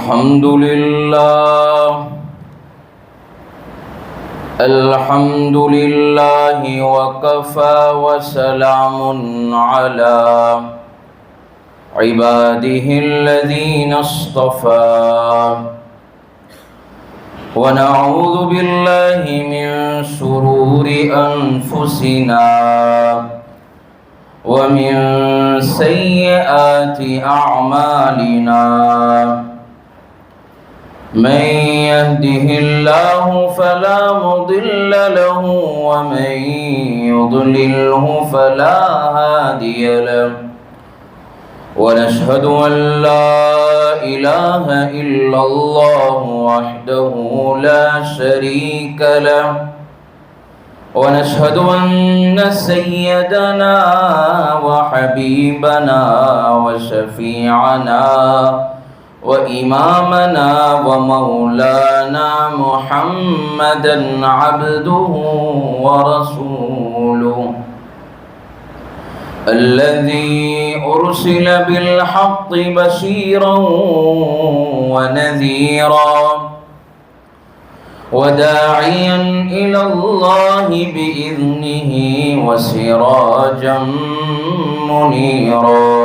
الحمد لله وكفى وسلام على عباده الذين اصطفى ونعوذ بالله من شرور أنفسنا ومن سيئات أعمالنا من يهده الله فلا مضل له ومن يضلله فلا هادي له ونشهد أن لا إله إلا الله وحده لا شريك له ونشهد أن سيدنا وحبيبنا وشفيعنا وإمامنا ومولانا محمدا عبده ورسوله الذي أرسل بالحق بشيرا ونذيرا وداعيا إلى الله بإذنه وسراجا منيرا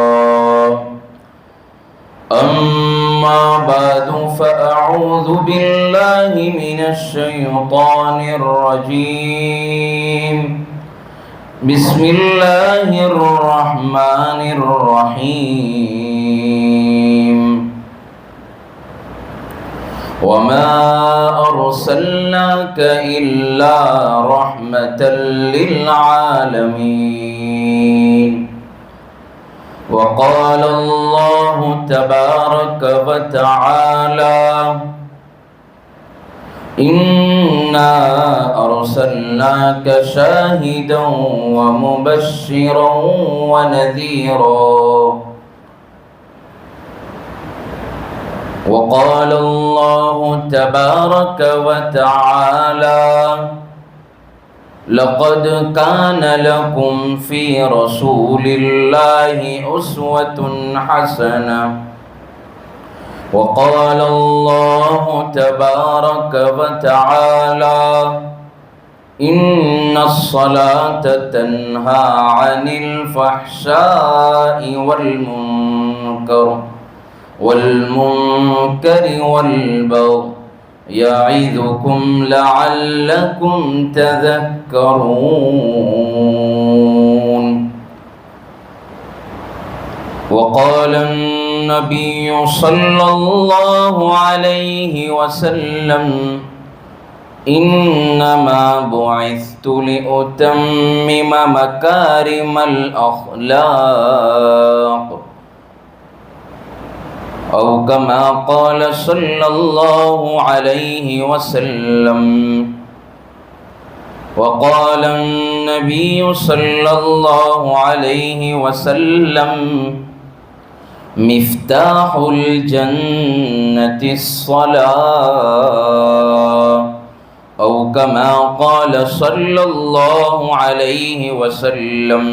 أما بعد فأعوذ بالله من الشيطان الرجيم بسم الله الرحمن الرحيم وما أرسلناك إلا رحمة للعالمين وقال الله تبارك وتعالى إنا أرسلناك شاهدا ومبشرا ونذيرا وقال الله تبارك وتعالى لقد كان لكم في رسول الله أسوة حسنة وقال الله تبارك وتعالى إن الصلاة تنهى عن الفحشاء والمنكر والبغي يعظكم لعلكم تذكرون وقال النبي صلى الله عليه وسلم إنما بعثت لأتمم مكارم الأخلاق أو كما قال صلى الله عليه وسلم وقال النبي صلى الله عليه وسلم مفتاح الجنة الصلاة أو كما قال صلى الله عليه وسلم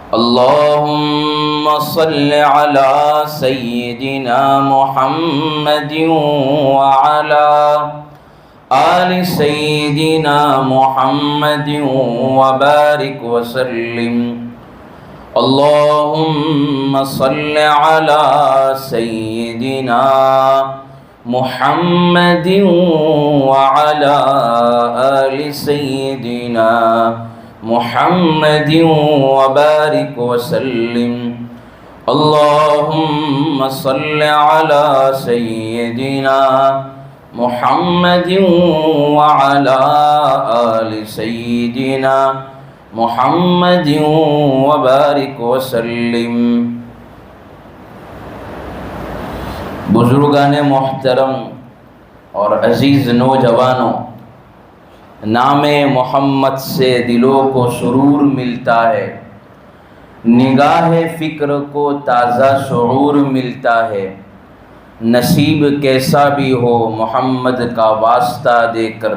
اللهم صل على سيدنا محمد وعلى آل سيدنا محمد وبارك وسلم اللهم صل على سيدنا محمد وعلى آل سيدنا محمد وبارك وسلم اللهم صل على سيدنا محمد وعلى آل سيدنا محمد وبارك وسلم بزرگان محترم اور عزیز نوجوانوں، نام محمد سے دلوں کو سرور ملتا ہے، نگاہ فکر کو تازہ شعور ملتا ہے، نصیب کیسا بھی ہو محمد کا واسطہ دے کر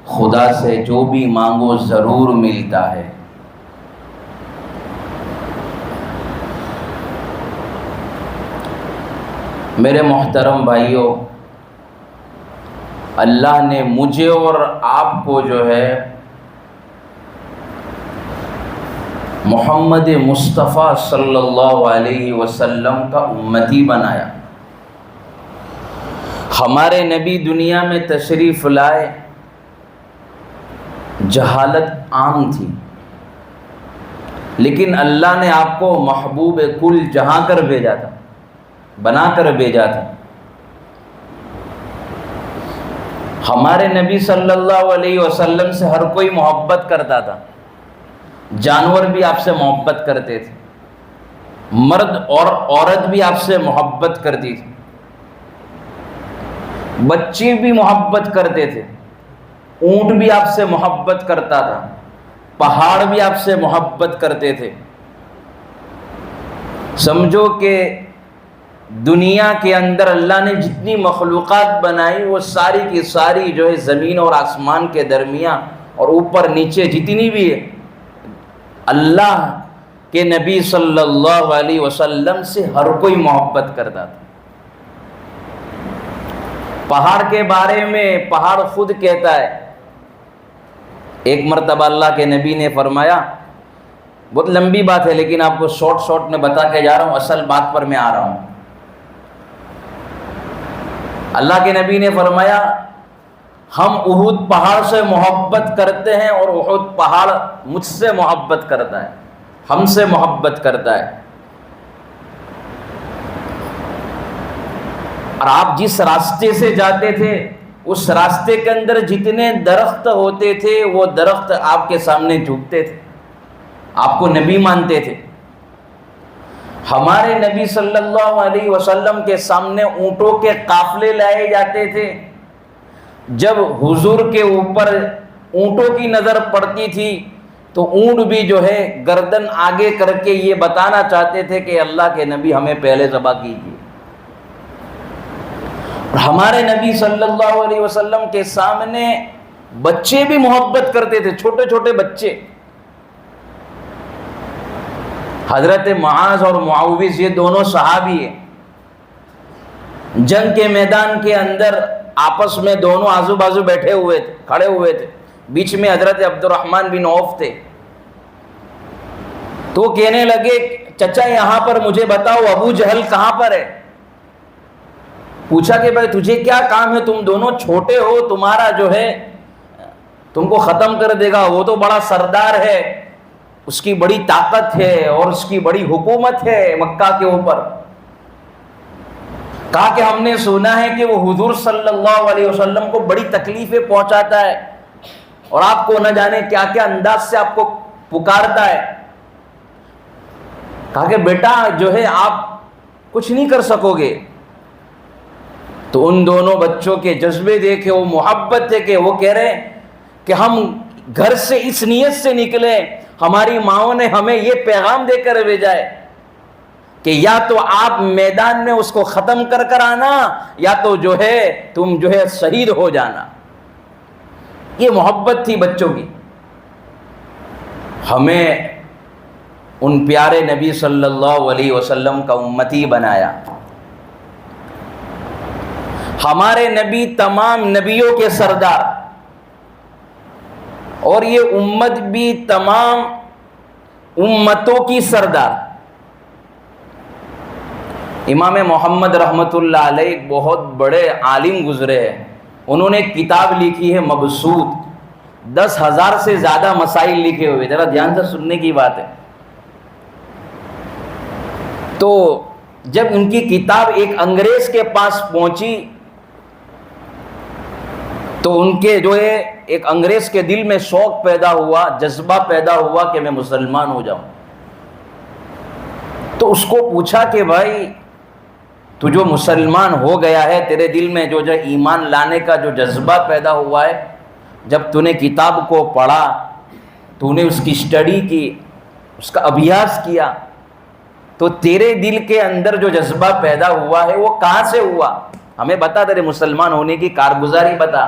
خدا سے جو بھی مانگو ضرور ملتا ہے۔ میرے محترم بھائیوں، اللہ نے مجھے اور آپ کو جو ہے محمد مصطفیٰ صلی اللہ علیہ وسلم کا امتی بنایا۔ ہمارے نبی دنیا میں تشریف لائے، جہالت عام تھی، لیکن اللہ نے آپ کو محبوب کل جہاں کر بھیجا تھا، بنا کر بھیجا تھا۔ ہمارے نبی صلی اللہ علیہ وسلم سے ہر کوئی محبت کرتا تھا، جانور بھی آپ سے محبت کرتے تھے، مرد اور عورت بھی آپ سے محبت کرتی تھی، بچے بھی محبت کرتے تھے، اونٹ بھی آپ سے محبت کرتا تھا، پہاڑ بھی آپ سے محبت کرتے تھے۔ سمجھو کہ دنیا کے اندر اللہ نے جتنی مخلوقات بنائی وہ ساری کی ساری جو ہے زمین اور آسمان کے درمیان اور اوپر نیچے جتنی بھی ہے، اللہ کے نبی صلی اللہ علیہ وسلم سے ہر کوئی محبت کرتا تھا۔ پہاڑ کے بارے میں پہاڑ خود کہتا ہے، ایک مرتبہ اللہ کے نبی نے فرمایا، بہت لمبی بات ہے لیکن آپ کو شارٹ میں بتا کے جا رہا ہوں، اصل بات پر میں آ رہا ہوں۔ اللہ کے نبی نے فرمایا، ہم احد پہاڑ سے محبت کرتے ہیں اور احد پہاڑ مجھ سے محبت کرتا ہے، ہم سے محبت کرتا ہے۔ اور آپ جس راستے سے جاتے تھے اس راستے کے اندر جتنے درخت ہوتے تھے وہ درخت آپ کے سامنے جھکتے تھے، آپ کو نبی مانتے تھے۔ ہمارے نبی صلی اللہ علیہ وسلم کے سامنے اونٹوں کے قافلے لائے جاتے تھے، جب حضور کے اوپر اونٹوں کی نظر پڑتی تھی تو اونٹ بھی جو ہے گردن آگے کر کے یہ بتانا چاہتے تھے کہ اللہ کے نبی ہمیں پہلے ذبح کیجیے۔ ہمارے نبی صلی اللہ علیہ وسلم کے سامنے بچے بھی محبت کرتے تھے، چھوٹے چھوٹے بچے۔ حضرت معاذ اور معوذ یہ دونوں صحابی ہیں، جنگ کے میدان کے اندر آپس میں دونوں آزو بازو بیٹھے ہوئے تھے، کھڑے ہوئے تھے، بیچ میں حضرت عبد الرحمن بن عوف تھے۔ تو کہنے لگے، چچا یہاں پر مجھے بتاؤ ابو جہل کہاں پر ہے؟ پوچھا کہ بھائی تجھے کیا کام ہے، تم دونوں چھوٹے ہو، تمہارا جو ہے تم کو ختم کر دے گا، وہ تو بڑا سردار ہے، اس کی بڑی طاقت ہے اور اس کی بڑی حکومت ہے مکہ کے اوپر۔ کہا کہ ہم نے سنا ہے کہ وہ حضور صلی اللہ علیہ وسلم کو بڑی تکلیفیں پہنچاتا ہے اور آپ کو نہ جانے کیا کیا انداز سے آپ کو پکارتا ہے۔ کہا کہ بیٹا جو ہے آپ کچھ نہیں کر سکو گے۔ تو ان دونوں بچوں کے جذبے دیکھے، وہ محبت ہے کہ وہ کہہ رہے ہیں کہ ہم گھر سے اس نیت سے نکلے، ہماری ماؤں نے ہمیں یہ پیغام دے کر بھیجا ہے کہ یا تو آپ میدان میں اس کو ختم کر آنا یا تو جو ہے تم جو ہے شہید ہو جانا۔ یہ محبت تھی بچوں کی۔ ہمیں ان پیارے نبی صلی اللہ علیہ وسلم کا امتی بنایا۔ ہمارے نبی تمام نبیوں کے سردار اور یہ امت بھی تمام امتوں کی سردار۔ امام محمد رحمۃ اللہ علیہ ایک بہت بڑے عالم گزرے ہیں، انہوں نے ایک کتاب لکھی ہے مبسوط، 10,000 سے زیادہ مسائل لکھے ہوئے، ذرا دھیان سے سننے کی بات ہے۔ تو جب ان کی کتاب ایک انگریز کے پاس پہنچی تو ان کے جو ہے ایک انگریز کے دل میں شوق پیدا ہوا، جذبہ پیدا ہوا کہ میں مسلمان ہو جاؤں۔ تو اس کو پوچھا کہ بھائی تو جو مسلمان ہو گیا ہے، تیرے دل میں جو ایمان لانے کا جو جذبہ پیدا ہوا ہے، جب تو نے کتاب کو پڑھا، تو نے اس کی اسٹڈی کی، اس کا ابھیاس کیا، تو تیرے دل کے اندر جو جذبہ پیدا ہوا ہے وہ کہاں سے ہوا؟ ہمیں بتا، تیرے مسلمان ہونے کی کارگزاری بتا۔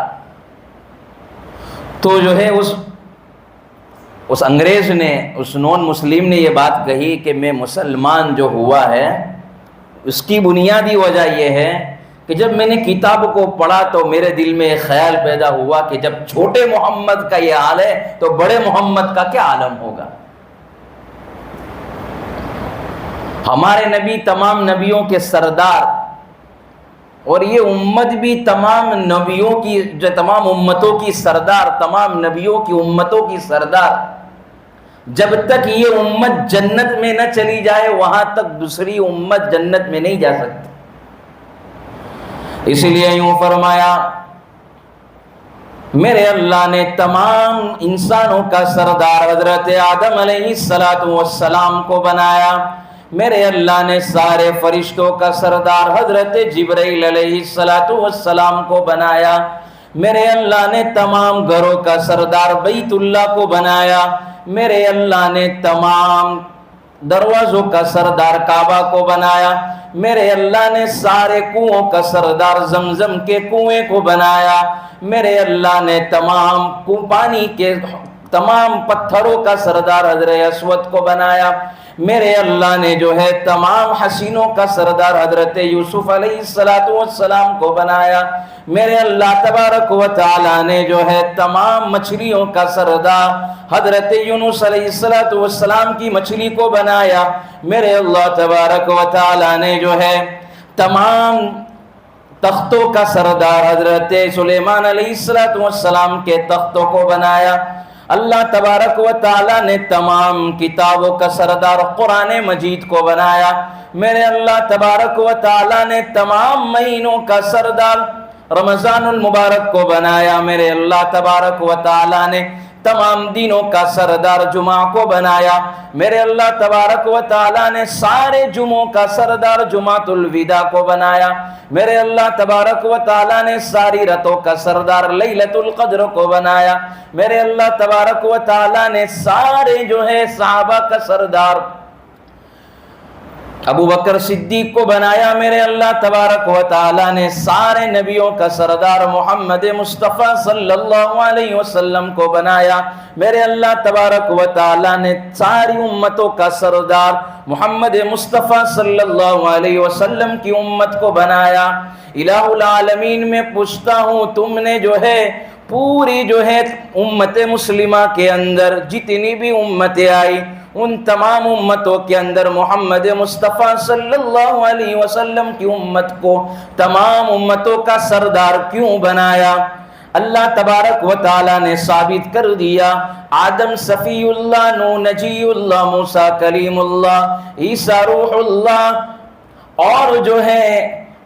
تو جو ہے اس انگریز نے، اس نون مسلم نے یہ بات کہی کہ میں مسلمان جو ہوا ہے اس کی بنیادی وجہ یہ ہے کہ جب میں نے کتاب کو پڑھا تو میرے دل میں ایک خیال پیدا ہوا کہ جب چھوٹے محمد کا یہ حال ہے تو بڑے محمد کا کیا عالم ہوگا۔ ہمارے نبی تمام نبیوں کے سردار، اور یہ امت بھی تمام نبیوں کی، جو تمام امتوں کی سردار، تمام نبیوں کی امتوں کی سردار، جب تک یہ امت جنت میں نہ چلی جائے وہاں تک دوسری امت جنت میں نہیں جا سکتی۔ اسی لیے یوں فرمایا، میرے اللہ نے تمام انسانوں کا سردار حضرت آدم علیہ السلام کو بنایا، میرے اللہ نے سارے فرشتوں کا سردار حضرت جبرائیل علیہ السلام کو بنایا، میرے اللہ نے تمام گھروں کا سردار بیت اللہ کو بنایا، میرے اللہ نے تمام دروازوں کا سردار کعبہ کو بنایا، میرے اللہ نے سارے کنووں کا سردار زمزم کے کنویں کو بنایا، میرے اللہ نے تمام پانی کے تمام پتھروں کا سردار حضرت اسود کو بنایا، میرے اللہ نے جو ہے تمام حسینوں کا سردار حضرت یوسف علیہ السلام کو بنایا، میرے اللہ تبارک و تعالی نے جو ہے تمام مچھلیوں کا سردار حضرت یونس علیہ السلام کی مچھلی کو بنایا، میرے اللہ تبارک و تعالی نے جو ہے تمام تختوں کا سردار حضرت سلیمان علیہ السلام کے تختوں کو بنایا، اللہ تبارک و تعالی نے تمام کتابوں کا سردار قرآن مجید کو بنایا، میرے اللہ تبارک و تعالی نے تمام مہینوں کا سردار رمضان المبارک کو بنایا، میرے اللہ تبارک و تعالی نے تمام دینوں کا سردار جمعہ کو بنایا، میرے اللہ تبارک و تعالی نے سارے جمعوں کا سردار جمعۃ الوداع کو بنایا، میرے اللہ تبارک و تعالی نے ساری راتوں کا سردار لیلۃ القدر کو بنایا، میرے اللہ تبارک و تعالی نے سارے جو ہے صحابہ کا سردار ابو بکر صدیق کو بنایا، میرے اللہ تبارک و تعالی نے سارے نبیوں کا سردار محمد مصطفیٰ صلی اللہ علیہ وسلم کو بنایا، میرے اللہ تبارک و تعالی نے ساری امتوں کا سردار محمد مصطفیٰ صلی اللہ علیہ وسلم کی امت کو بنایا۔ الہ العالمین میں پوچھتا ہوں، تم نے جو ہے پوری جو ہے امت مسلمہ کے اندر جتنی بھی امتیں آئی ان تمام امتوں کے اندر محمد مصطفیٰ صلی اللہ علیہ وسلم کی امت کو تمام امتوں کا سردار کیوں بنایا؟ اللہ تبارک و تعالی نے ثابت کر دیا، آدم صفی اللہ، نوح نجی اللہ، موسیٰ کلیم اللہ، عیسیٰ روح اللہ، اور جو ہے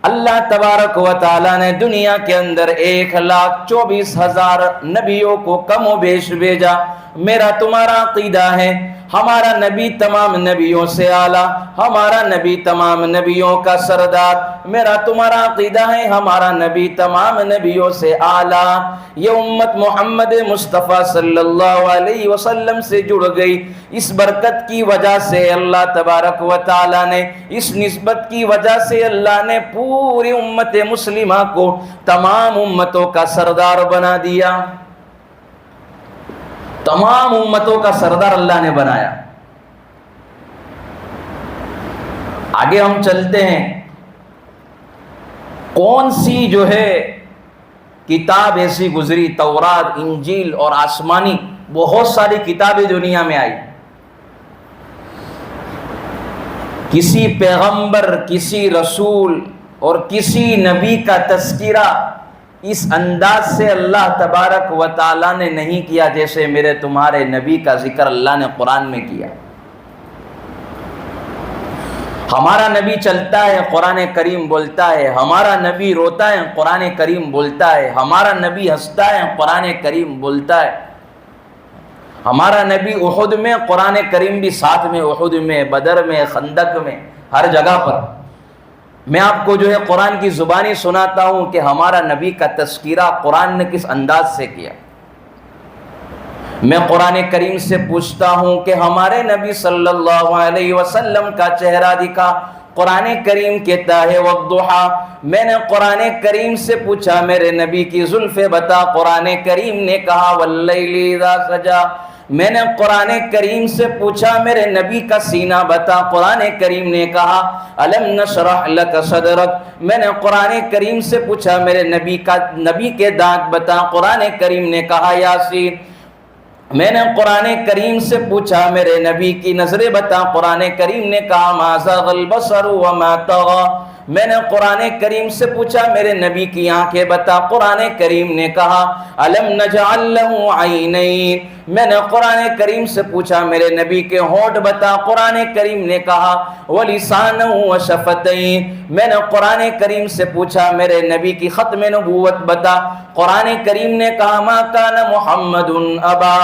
اللہ تبارک و تعالی نے دنیا کے اندر 1,24,000 نبیوں کو کم و بیش بھیجا۔ میرا تمہارا عقیدہ ہے ہمارا نبی تمام نبیوں سے اعلیٰ، ہمارا نبی تمام نبیوں کا سردار، میرا تمہارا عقیدہ ہے ہمارا نبی تمام نبیوں سے اعلیٰ۔ یہ امت محمد مصطفیٰ صلی اللہ علیہ وسلم سے جڑ گئی، اس برکت کی وجہ سے اللہ تبارک و تعالی نے، اس نسبت کی وجہ سے اللہ نے پوری امت مسلمہ کو تمام امتوں کا سردار بنا دیا، تمام امتوں کا سردار اللہ نے بنایا۔ آگے ہم چلتے ہیں، کون سی جو ہے کتاب ایسی گزری، تورات، انجیل اور آسمانی بہت ساری کتابیں دنیا میں آئی، کسی پیغمبر، کسی رسول اور کسی نبی کا تذکرہ اس انداز سے اللہ تبارک و تعالی نے نہیں کیا جیسے میرے تمہارے نبی کا ذکر اللہ نے قرآن میں کیا۔ ہمارا نبی چلتا ہے، قرآن کریم بولتا ہے، ہمارا نبی روتا ہے، قرآن کریم بولتا ہے، ہمارا نبی ہنستا ہے، قرآن کریم بولتا ہے، ہمارا نبی احد میں، قرآن کریم بھی ساتھ میں، احد میں، بدر میں، خندق میں، ہر جگہ پر۔ میں آپ کو جو ہے قرآن کی زبانی سناتا ہوں کہ ہمارا نبی کا تذکرہ قرآن نے کس انداز سے کیا۔ میں قرآن کریم سے پوچھتا ہوں کہ ہمارے نبی صلی اللہ علیہ وسلم کا چہرہ دکھا، قرآن کریم کہتا ہے والضحیٰ۔ میں نے قرآن کریم سے پوچھا میرے نبی کی زلفیں بتا، قرآن کریم نے کہا واللیل اذا سجا۔ میں نے قرآن کریم سے پوچھا میرے نبی کا سینہ بتا، قرآن کریم نے کہا الم نشرح لک صدرک۔ میں نے قرآن کریم سے پوچھا میرے نبی کے دانت بتا، قرآن کریم نے کہا یاسین۔ میں نے قرآن کریم سے پوچھا میرے نبی کی نظریں بتا، قرآن کریم نے کہا ما زاغ البصر وما طغى۔ میں نے قرآن کریم سے پوچھا میرے نبی کی آنکھیں بتا، قرآن کریم نے کہا الم نجعل له عینین۔ میں نے قرآن کریم سے پوچھا میرے نبی کے ہونٹ بتا، قرآن کریم نے کہا ولسانا وشفتین۔ میں نے قرآن کریم سے پوچھا میرے نبی کی ختم نبوت بتا، قرآن کریم نے کہا ما کان محمد ابا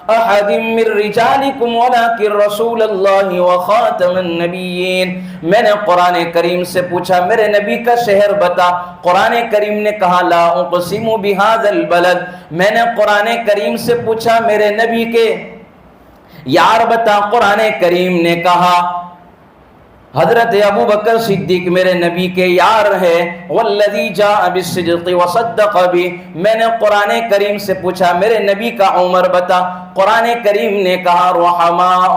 احد من رجالکم ولکن رسول اللہ وخاتم النبیین۔ میں نے قرآن کریم سے پوچھا میرے نبی کا شہر بتا، قرآن کریم نے کہا لا اقسم بهذا البلد۔ میں نے قرآن کریم سے پوچھا میرے نبی کے یار بتا، قرآن کریم نے کہا حضرت ابو بکر صدیق میرے نبی کے یار ہے، والذی جاء بالصدق وصدق بھی۔ میں نے قرآن کریم سے پوچھا میرے نبی کا عمر بتا، قرآن کریم نے کہا رحماء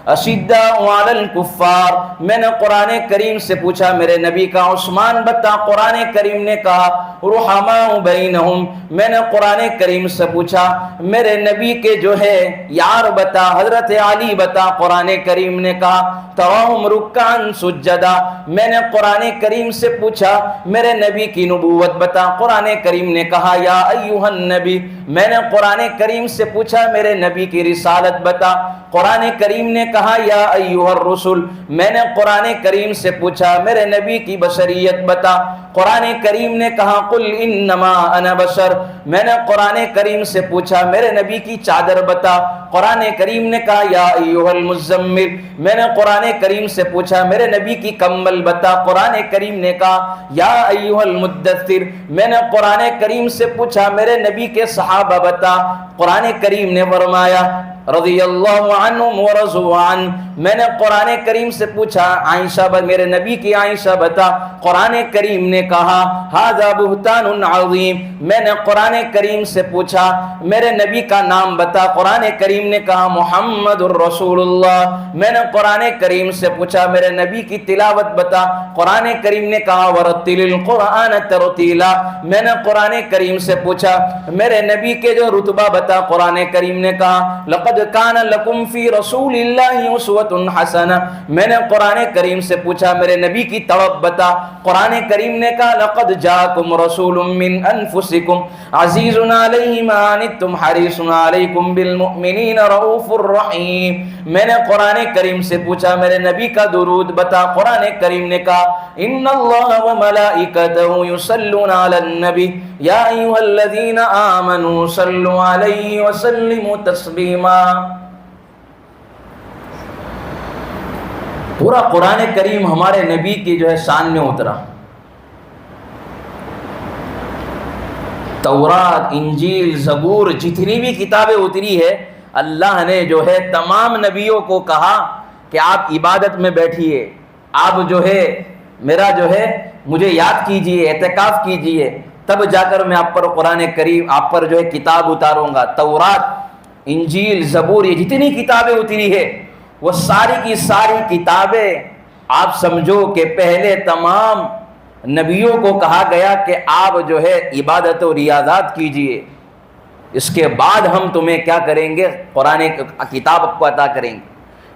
اشداء علی الکفار۔ میں نے قرآن کریم سے پوچھا میرے نبی کا عثمان بتا، قرآن کریم نے کہا رحماء بینہم۔ میں نے قرآن کریم سے پوچھا میرے نبی کے جو ہے یار بتا، حضرت علی بتا، قرآن کریم نے کہا تراہم رکعا سجدا۔ میں نے قرآن کریم سے پوچھا میرے نبی کی نبوت بتا، قرآن کریم نے کہا یا ایھا النبی۔ میں نے قرآن کریم سے پوچھا میرے نبی کی رسالت بتا، قرآن کریم نے کہا یا ایھا الرسل۔ میں نے قرآن کریم سے پوچھا میرے نبی کی بشریت بتا، قرآن کریم نے کہا قل انما انا بشر۔ میں نے قرآن کریم سے پوچھا میرے نبی کی چادر بتا، قرآن کریم نے کہا یا ایھا المزمل۔ میں نے قرآن کریم سے پوچھا میرے نبی کی کمبل بتا، قرآن کریم نے کہا یا ایھا المدثر۔ میں نے قرآن کریم سے پوچھا میرے نبی کے صحابہ بتا، قرآن کریم نے فرمایا رضی اللہ عنہم ورضوا عنہ۔ میں نے قرآن کریم سے پوچھا عائشہ میرے نبی کی عائشہ بتا، قرآن کریم نے کہا ھذا بہتان عظیم۔ میں نے قرآن کریم سے پوچھا میرے نبی کا نام بتا، قرآن کریم نے کہا محمد الرسول اللہ۔ میں نے قرآن کریم سے پوچھا میرے نبی کی تلاوت بتا، قرآن کریم نے کہا ورتل القرآن ترتیلا۔ میں نے قرآن کریم سے پوچھا میرے نبی کے جو رتبہ بتا، قرآن کریم نے کہا لقد کان لکم فی رسول اللہ اسوۃ حسنہ۔ میں نے قرآن کریم سے پوچھا میرے نبی کی طلب بتا، قرآن کریم نے کہا لقد جاءکم رسول من انفسکم عزیز علیہ ما عنتم حریص علیکم بالمؤمنین رؤوف الرحیم۔ میں نے قرآن کریم سے پوچھا میرے نبی کا درود بتا، قرآن کریم نے کہا ان اللہ وملائکتہ یصلون علی النبی یا ایھا الذین آمنوا صلوا علیہ وسلموا تسلیما۔ پورا قرآن کریم ہمارے نبی کی جو ہے شان میں اترا۔ تورات، انجیل، زبور، جتنی بھی کتابیں اتری ہے، اللہ نے جو ہے تمام نبیوں کو کہا کہ آپ عبادت میں بیٹھیے، آپ جو ہے میرا جو ہے مجھے یاد کیجئے، اعتکاف کیجئے، تب جا کر میں آپ پر قرآن کریم آپ پر جو ہے کتاب اتاروں گا۔ تورات، انجیل، زبور، یہ جتنی کتابیں اتری ہے وہ ساری کی ساری کتابیں آپ سمجھو کہ پہلے تمام نبیوں کو کہا گیا کہ آپ جو ہے عبادت و ریاضات کیجئے، اس کے بعد ہم تمہیں کیا کریں گے، قرآن کتاب کو عطا کریں گے۔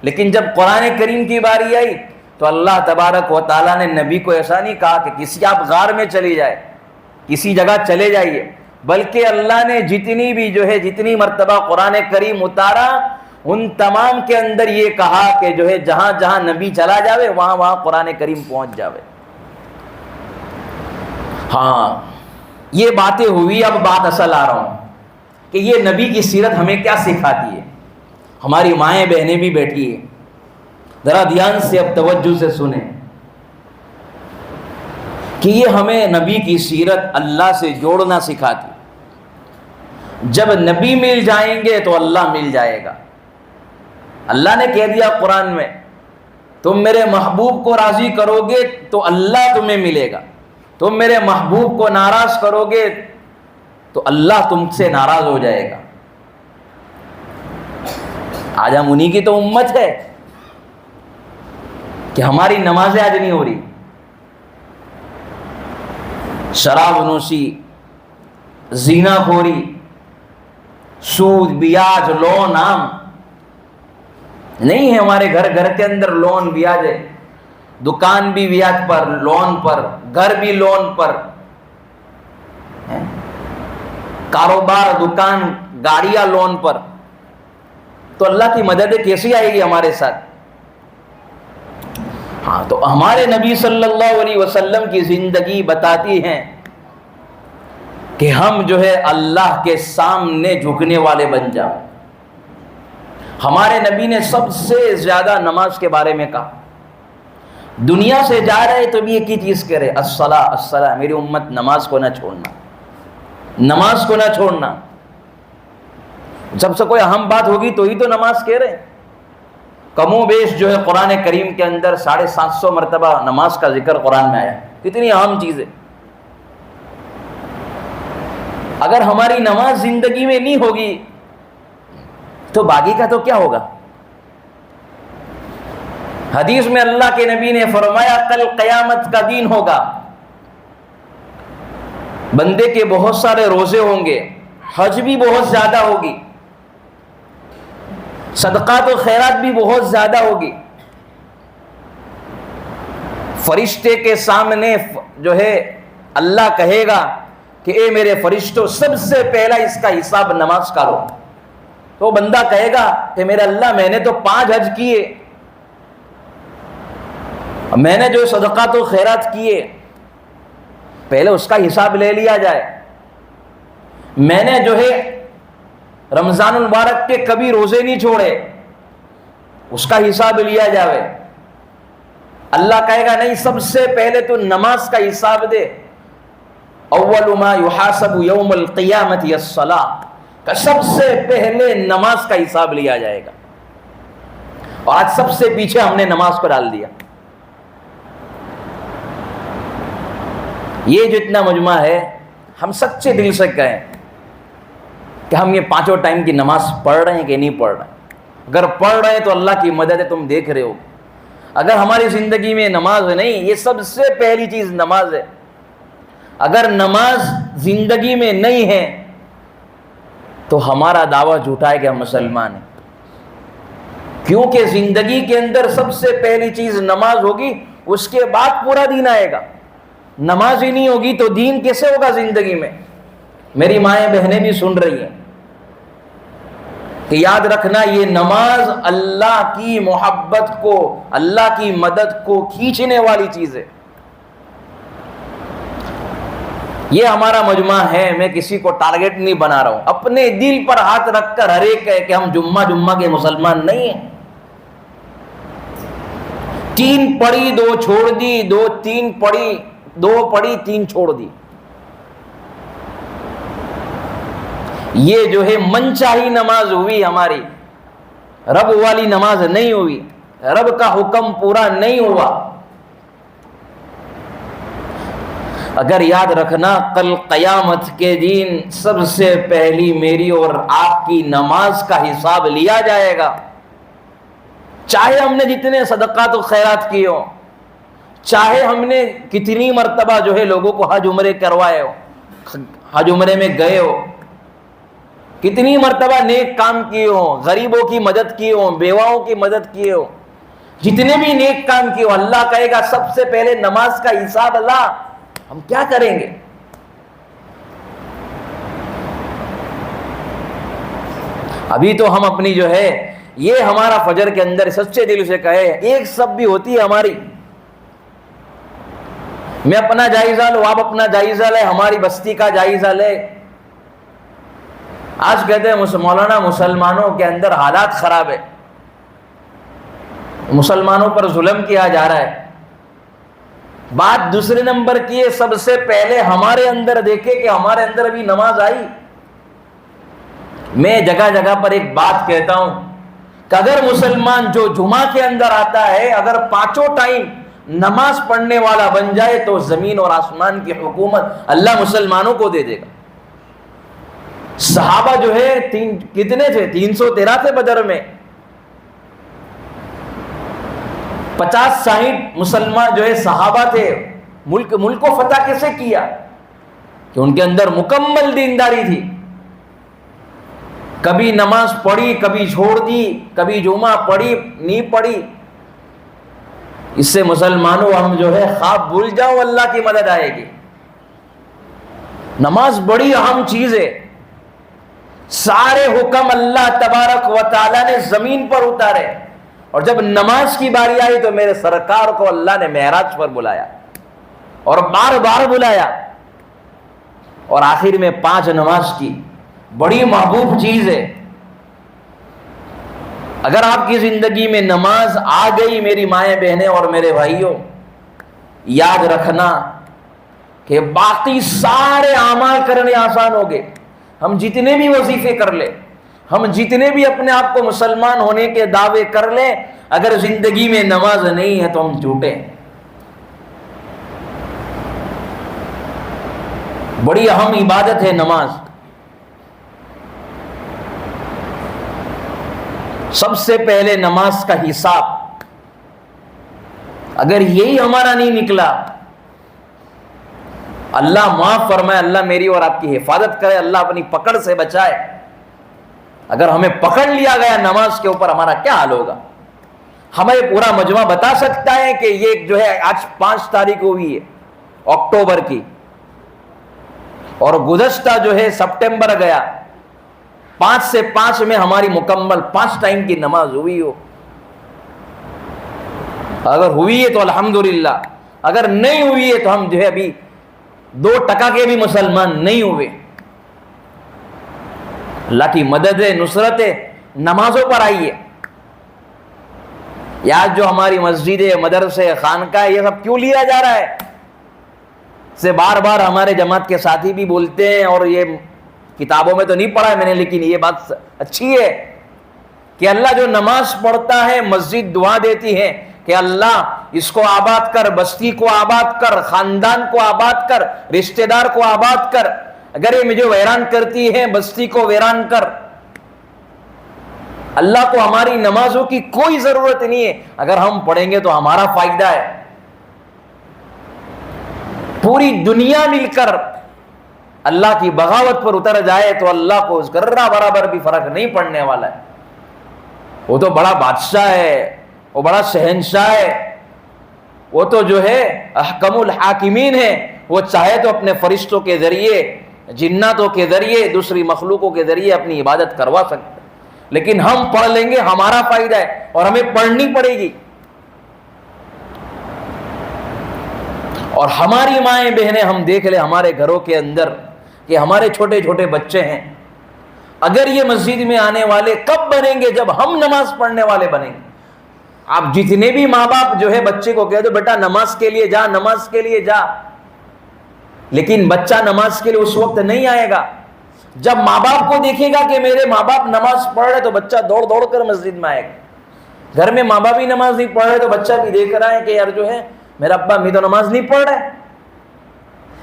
لیکن جب قرآن کریم کی باری آئی تو اللہ تبارک و تعالیٰ نے نبی کو ایسا نہیں کہا کہ کسی آپ غار میں چلی جائے، کسی جگہ چلے جائیے، بلکہ اللہ نے جتنی بھی جو ہے جتنی مرتبہ قرآن کریم اتارا ان تمام کے اندر یہ کہا کہ جو ہے جہاں جہاں نبی چلا جاوے وہاں وہاں قرآن کریم پہنچ جاوے۔ ہاں یہ باتیں ہوئی، اب بات اصل آ رہا ہوں کہ یہ نبی کی سیرت ہمیں کیا سکھاتی ہے۔ ہماری مائیں بہنیں بھی بیٹھی ہیں، ذرا دھیان سے اب توجہ سے سنیں کہ یہ ہمیں نبی کی سیرت اللہ سے جوڑنا سکھاتی۔ جب نبی مل جائیں گے تو اللہ مل جائے گا۔ اللہ نے کہہ دیا قرآن میں تم میرے محبوب کو راضی کرو گے تو اللہ تمہیں ملے گا، تم میرے محبوب کو ناراض کرو گے تو اللہ تم سے ناراض ہو جائے گا۔ آج ہم انہی کی تو امت ہے کہ ہماری نمازیں آج نہیں ہو رہی. شراب نوشی، زنا خوری، سود، بیاج، لون عام نہیں ہے ہمارے گھر. گھر کے اندر لون بیاج ہے، دکان بھی بیاج پر، لون پر، گھر بھی لون پر، کاروبار، دکان، گاڑیاں لون پر. تو اللہ کی مدد کیسی آئے گی ہمارے ساتھ؟ ہاں، تو ہمارے نبی صلی اللہ علیہ وسلم کی زندگی بتاتی ہے کہ ہم جو ہے اللہ کے سامنے جھکنے والے بن جاؤ. ہمارے نبی نے سب سے زیادہ نماز کے بارے میں کہا. دنیا سے جا رہے تو بھی ایک ہی چیز کہہ رہے، الصلاۃ الصلاۃ، میری امت نماز کو نہ چھوڑنا، نماز کو نہ چھوڑنا. سب سے کوئی اہم بات ہوگی تو ہی تو نماز کہہ رہے. کم و بیش جو ہے قرآن کریم کے اندر 750 مرتبہ نماز کا ذکر قرآن میں آیا. کتنی اہم چیز ہے. اگر ہماری نماز زندگی میں نہیں ہوگی تو باقی کا تو کیا ہوگا؟ حدیث میں اللہ کے نبی نے فرمایا کل قیامت کا دن ہوگا، بندے کے بہت سارے روزے ہوں گے، حج بھی بہت زیادہ ہوگی، صدقات و خیرات بھی بہت زیادہ ہوگی. فرشتے کے سامنے جو ہے اللہ کہے گا کہ اے میرے فرشتوں، سب سے پہلا اس کا حساب نماز کا لو. تو بندہ کہے گا کہ میرے اللہ، میں نے تو 5 حج کیے، میں نے جو صدقات و خیرات کیے، پہلے اس کا حساب لے لیا جائے. میں نے جو ہے رمضان المبارک کے کبھی روزے نہیں چھوڑے، اس کا حساب لیا جائے. اللہ کہے گا نہیں، سب سے پہلے تو نماز کا حساب دے. اول ما یحاسب یوم القیامت الصلاۃ، کہ سب سے پہلے نماز کا حساب لیا جائے گا. اور آج سب سے پیچھے ہم نے نماز کو ڈال دیا. یہ جو اتنا مجمع ہے، ہم سچے دل سے کہیں کہ ہم یہ 5 ٹائم کی نماز پڑھ رہے ہیں کہ نہیں پڑھ رہے ہیں. اگر پڑھ رہے ہیں تو اللہ کی مدد ہے، تم دیکھ رہے ہو. اگر ہماری زندگی میں نماز نہیں، یہ سب سے پہلی چیز نماز ہے. اگر نماز زندگی میں نہیں ہے تو ہمارا دعویٰ جھوٹا ہے کہ ہم مسلمان ہیں. کیونکہ زندگی کے اندر سب سے پہلی چیز نماز ہوگی، اس کے بعد پورا دین آئے گا. نماز ہی نہیں ہوگی تو دین کیسے ہوگا زندگی میں؟ میری مائیں بہنیں بھی سن رہی ہیں کہ یاد رکھنا، یہ نماز اللہ کی محبت کو، اللہ کی مدد کو کھینچنے والی چیز ہے. یہ ہمارا مجمع ہے، میں کسی کو ٹارگٹ نہیں بنا رہا ہوں. اپنے دل پر ہاتھ رکھ کر ہر ایک کہے کہ ہم جمعہ کے مسلمان نہیں ہیں. 3 پڑھی 2 چھوڑ دی، 3 پڑھی 2 پڑھی 3 چھوڑ دی. یہ جو ہے من چاہی نماز ہوئی ہماری، رب والی نماز نہیں ہوئی، رب کا حکم پورا نہیں ہوا. اگر یاد رکھنا، کل قیامت کے دن سب سے پہلی میری اور آپ کی نماز کا حساب لیا جائے گا. چاہے ہم نے جتنے صدقات و خیرات کیے ہو، چاہے ہم نے کتنی مرتبہ جو ہے لوگوں کو حج عمرے کروائے ہو، حج عمرے میں گئے ہو، کتنی مرتبہ نیک کام کیے ہو، غریبوں کی مدد کی ہو، بیواؤں کی مدد کیے ہو، جتنے بھی نیک کام کیے ہو، اللہ کہے گا سب سے پہلے نماز کا حساب اللہ. ہم کیا کریں گے؟ ابھی تو ہم اپنی جو ہے یہ ہمارا فجر کے اندر سچے دل سے کہے، ایک سب بھی ہوتی ہے ہماری. میں اپنا جائزہ لوں، آپ اپنا جائزہ لیں، ہماری بستی کا جائزہ لیں. آج کہتے ہیں مولانا مسلمانوں کے اندر حالات خراب ہے، مسلمانوں پر ظلم کیا جا رہا ہے. بات دوسرے نمبر کی ہے، سب سے پہلے ہمارے اندر دیکھے کہ ہمارے اندر ابھی نماز آئی. میں جگہ جگہ پر ایک بات کہتا ہوں کہ اگر مسلمان جو جمعہ کے اندر آتا ہے، اگر 5 ٹائم نماز پڑھنے والا بن جائے تو زمین اور آسمان کی حکومت اللہ مسلمانوں کو دے دے گا. صحابہ جو ہے کتنے تھے؟ 313 تھے بدر میں. 50-60 مسلمان جو ہے صحابہ تھے، ملک کو فتح کیسے کیا؟ کہ ان کے اندر مکمل دینداری تھی. کبھی نماز پڑھی، کبھی چھوڑ دی، کبھی جمعہ پڑھی نہیں پڑھی. اس سے مسلمانوں ہم جو ہے خواب بھول جاؤ، اللہ کی مدد آئے گی. نماز بڑی اہم چیز ہے. سارے حکم اللہ تبارک و تعالی نے زمین پر اتارے، اور جب نماز کی باری آئی تو میرے سرکار کو اللہ نے معراج پر بلایا اور بار بار بلایا، اور آخر میں 5 نماز کی. بڑی محبوب چیز ہے. اگر آپ کی زندگی میں نماز آ گئی میری مائیں بہنیں اور میرے بھائیوں، یاد رکھنا کہ باقی سارے اعمال کرنے آسان ہو گئے. ہم جتنے بھی وظیفے کر لیں، ہم جتنے بھی اپنے آپ کو مسلمان ہونے کے دعوے کر لیں، اگر زندگی میں نماز نہیں ہے تو ہم جھوٹے ہیں. بڑی اہم عبادت ہے نماز. سب سے پہلے نماز کا حساب اگر یہی ہمارا نہیں نکلا، اللہ معاف فرمائے، اللہ میری اور آپ کی حفاظت کرے، اللہ اپنی پکڑ سے بچائے. اگر ہمیں پکڑ لیا گیا نماز کے اوپر، ہمارا کیا حال ہوگا؟ ہمیں پورا مجمع بتا سکتا ہے کہ یہ جو ہے آج 5 تاریخ ہوئی ہے اکتوبر کی، اور گزشتہ جو ہے سپٹمبر گیا، 5 سے 5 میں ہماری مکمل 5 ٹائم کی نماز ہوئی ہو. اگر ہوئی ہے تو الحمدللہ، اگر نہیں ہوئی ہے تو ہم جو ہے ابھی 2% کے بھی مسلمان نہیں ہوئے. اللہ کی مدد ہے، نصرت ہے، نمازوں پر آئیے. یاد جو ہماری مسجد ہے، مدرسے، خانقاہ، یہ سب کیوں لیا جا رہا ہے؟ سے بار بار ہمارے جماعت کے ساتھی بھی بولتے ہیں، اور یہ کتابوں میں تو نہیں پڑھا ہے میں نے، لیکن یہ بات اچھی ہے کہ اللہ جو نماز پڑھتا ہے مسجد دعا دیتی ہے کہ اللہ اس کو آباد کر، بستی کو آباد کر، خاندان کو آباد کر، رشتہ دار کو آباد کر. اگر یہ مجھے ویران کرتی ہے بستی کو ویران کر. اللہ کو ہماری نمازوں کی کوئی ضرورت نہیں ہے، اگر ہم پڑھیں گے تو ہمارا فائدہ ہے. پوری دنیا مل کر اللہ کی بغاوت پر اتر جائے تو اللہ کو ذرہ برابر بھی فرق نہیں پڑنے والا ہے. وہ تو بڑا بادشاہ ہے، وہ بڑا شہنشاہ ہے، وہ تو جو ہے احکم الحاکمین ہے. وہ چاہے تو اپنے فرشتوں کے ذریعے، جناتوں کے ذریعے، دوسری مخلوقوں کے ذریعے اپنی عبادت کروا سکتے، لیکن ہم پڑھ لیں گے ہمارا فائدہ ہے، اور ہمیں پڑھنی پڑے گی. اور ہماری مائیں بہنیں، ہم دیکھ لیں ہمارے گھروں کے اندر کہ ہمارے چھوٹے چھوٹے بچے ہیں. اگر یہ مسجد میں آنے والے کب بنیں گے؟ جب ہم نماز پڑھنے والے بنیں گے. آپ جتنے بھی ماں باپ جو ہے بچے کو کہہ دو بیٹا نماز کے لیے جا، نماز کے لیے جا، لیکن بچہ نماز کے لیے اس وقت نہیں آئے گا جب ماں باپ کو دیکھے گا کہ میرے ماں باپ نماز پڑھ رہے، تو بچہ دوڑ دوڑ کر مسجد میں آئے گا. گھر میں ماں باپ ہی نماز نہیں پڑھ رہے تو بچہ بھی دیکھ رہا ہے کہ یار جو ہے میرا ابا امی تو نماز نہیں پڑھ رہے.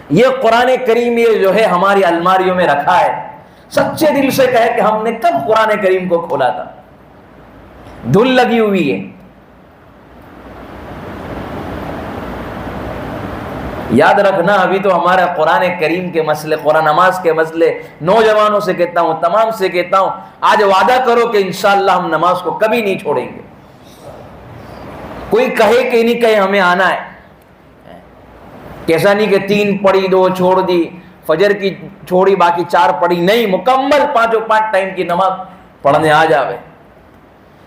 یہ قرآن کریم یہ جو ہے ہماری الماریوں میں رکھا ہے. سچے دل سے کہے کہ ہم نے کب قرآن کریم کو کھولا تھا؟ دھل لگی ہوئی ہے. یاد رکھنا، ابھی تو ہمارا قرآن کریم کے مسئلے، قرآن نماز کے مسئلے نوجوانوں سے کہتا ہوں، تمام سے کہتا ہوں، آج وعدہ کرو کہ انشاءاللہ ہم نماز کو کبھی نہیں چھوڑیں گے. کوئی کہے کہ نہیں کہے ہمیں آنا ہے. کیسا نہیں کہ 3 پڑھی 2 چھوڑ دی، فجر کی چھوڑی باقی 4 پڑھی، نہیں، مکمل 5 ٹائم کی نماز پڑھنے آ جاوے.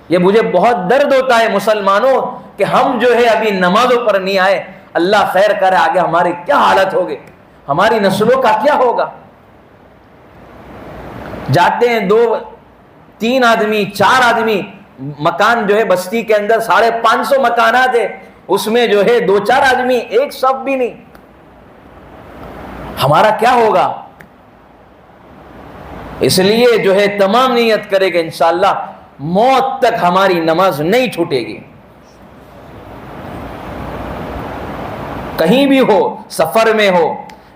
یہ مجھے بہت درد ہوتا ہے مسلمانوں کہ ہم جو ہے ابھی نمازوں پر نہیں آئے. اللہ خیر کرے، آگے ہماری کیا حالت ہوگی، ہماری نسلوں کا کیا ہوگا. جاتے ہیں 2 3 آدمی 4 آدمی، مکان جو ہے بستی کے اندر 550 مکانات ہے، اس میں جو ہے 2-4 آدمی، ایک صف بھی نہیں. ہمارا کیا ہوگا؟ اس لیے جو ہے تمام نیت کرے کہ انشاءاللہ موت تک ہماری نماز نہیں چھوٹے گی. کہیں بھی ہو، سفر میں ہو.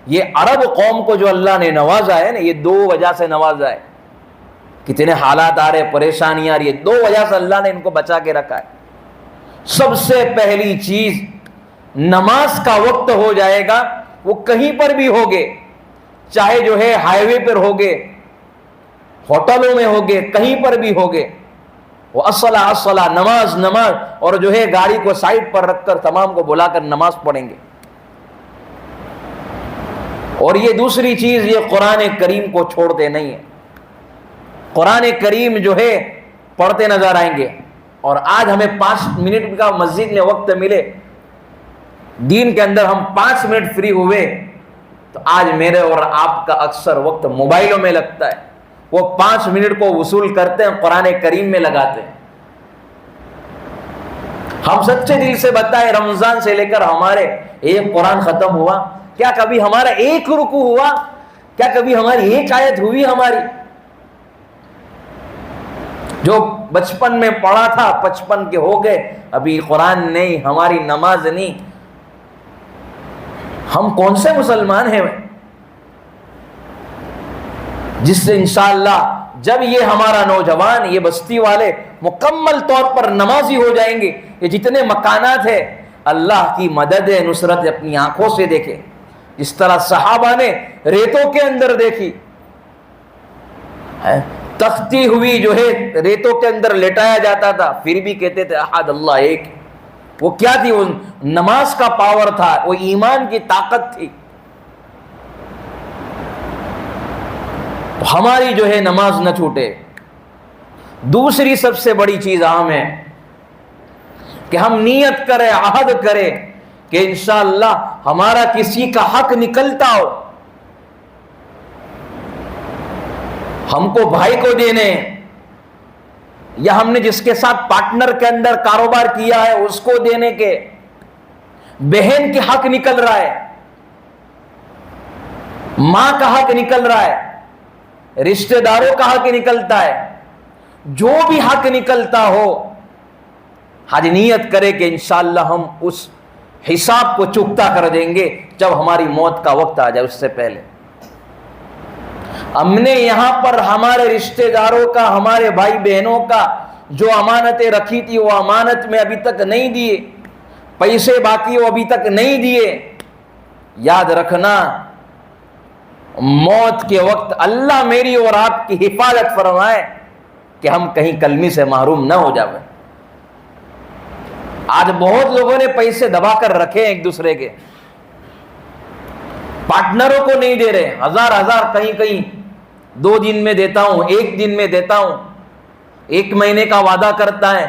یہ عرب قوم کو جو اللہ نے نوازا ہے نا، یہ 2 وجہ سے نوازا ہے. کتنے حالات آ رہے، پریشانیاں آ رہی ہے، 2 وجہ سے اللہ نے ان کو بچا کے رکھا ہے. سب سے پہلی چیز نماز کا وقت ہو جائے گا، وہ کہیں پر بھی ہوگے، چاہے جو ہے ہائی وے پر ہوگے، ہوٹلوں میں ہوگے، کہیں پر بھی ہوگے، وہ الصلاۃ الصلاۃ، نماز نماز، اور جو ہے گاڑی کو سائڈ پر رکھ کر تمام کو بلا کر نماز پڑھیں گے۔ اور یہ دوسری چیز، یہ قرآن کریم کو چھوڑتے نہیں ہیں، قرآن کریم جو ہے پڑھتے نظر آئیں گے۔ اور آج ہمیں 5 منٹ کا مسجد میں وقت ملے، دین کے اندر ہم 5 منٹ فری ہوئے، تو آج میرے اور آپ کا اکثر وقت موبائلوں میں لگتا ہے، وہ 5 منٹ کو وصول کرتے ہیں قرآن کریم میں لگاتے ہیں۔ ہم سچے دل سے بتائیں، رمضان سے لے کر ہمارے ایک قرآن ختم ہوا؟ کیا کبھی ہمارا ایک رکوع ہوا؟ کیا کبھی ہماری ایک آیت ہوئی ہماری؟ جو بچپن میں پڑھا تھا 55 کے ہو گئے، ابھی قرآن نہیں، ہماری نماز نہیں۔ ہم کون سے مسلمان ہیں جس سے انشاءاللہ جب یہ ہمارا نوجوان، یہ بستی والے مکمل طور پر نمازی ہو جائیں گے، یہ جتنے مکانات ہیں، اللہ کی مدد نصرت اپنی آنکھوں سے دیکھیں، جس طرح صحابہ نے ریتوں کے اندر دیکھی، تختی ہوئی جو ہے ریتوں کے اندر لٹایا جاتا تھا، پھر بھی کہتے تھے احد اللہ ایک۔ وہ کیا تھی؟ وہ نماز کا پاور تھا، وہ ایمان کی طاقت تھی۔ ہماری جو ہے نماز نہ چھوٹے۔ دوسری سب سے بڑی چیز عام ہے کہ ہم نیت کریں، عہد کریں کہ انشاءاللہ ہمارا کسی کا حق نکلتا ہو، ہم کو بھائی کو دینے، یا ہم نے جس کے ساتھ پارٹنر کے اندر کاروبار کیا ہے اس کو دینے کے، بہن کے حق نکل رہا ہے، ماں کا حق نکل رہا ہے، رشتہ داروں کا حق نکلتا ہے، جو بھی حق نکلتا ہو، حج نیت کرے کہ انشاءاللہ ہم اس حساب کو چکتا کر دیں گے جب ہماری موت کا وقت آ جائے، اس سے پہلے۔ ہم نے یہاں پر ہمارے رشتہ داروں کا، ہمارے بھائی بہنوں کا جو امانتیں رکھی تھی، وہ امانت میں ابھی تک نہیں دیے، پیسے باقی وہ ابھی تک نہیں دیے۔ یاد رکھنا، موت کے وقت اللہ میری اور آپ کی حفاظت فرمائے کہ ہم کہیں کلمی سے محروم نہ ہو جائیں۔ آج بہت لوگوں نے پیسے دبا کر رکھے ہیں ایک دوسرے کے، پارٹنروں کو نہیں دے رہے، ہزار کہیں کہیں 2 دن میں دیتا ہوں، 1 دن میں دیتا ہوں، 1 مہینے کا وعدہ کرتا ہے،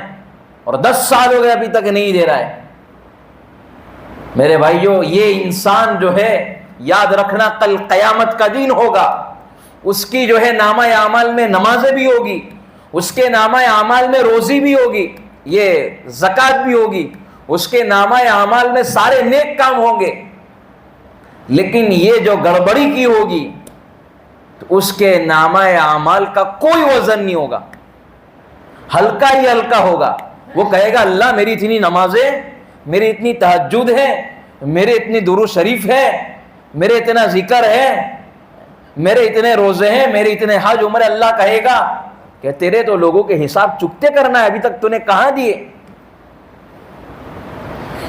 اور 10 سال ہو گئے ابھی تک نہیں دے رہا ہے۔ میرے بھائیوں، یہ انسان جو ہے، یاد رکھنا کل قیامت کا دن ہوگا، اس کی جو ہے نامہ اعمال میں نمازیں بھی ہوگی، اس کے نامہ اعمال میں روزی بھی ہوگی، یہ زکوٰۃ بھی ہوگی، اس کے نامہ اعمال میں سارے نیک کام ہوں گے، لیکن یہ جو گڑبڑی کی ہوگی تو اس کے نامہ اعمال کا کوئی وزن نہیں ہوگا، ہلکا ہی ہلکا ہوگا۔ وہ کہے گا اللہ میری اتنی نمازیں، میری اتنی تہجد ہے، میرے اتنی درود شریف ہے، میرے اتنا ذکر ہے، میرے اتنے روزے ہیں، میرے اتنے حج عمرے۔ اللہ کہے گا کہ تیرے تو لوگوں کے حساب چکتے کرنا ہے، ابھی تک تو نے کہاں دیے؟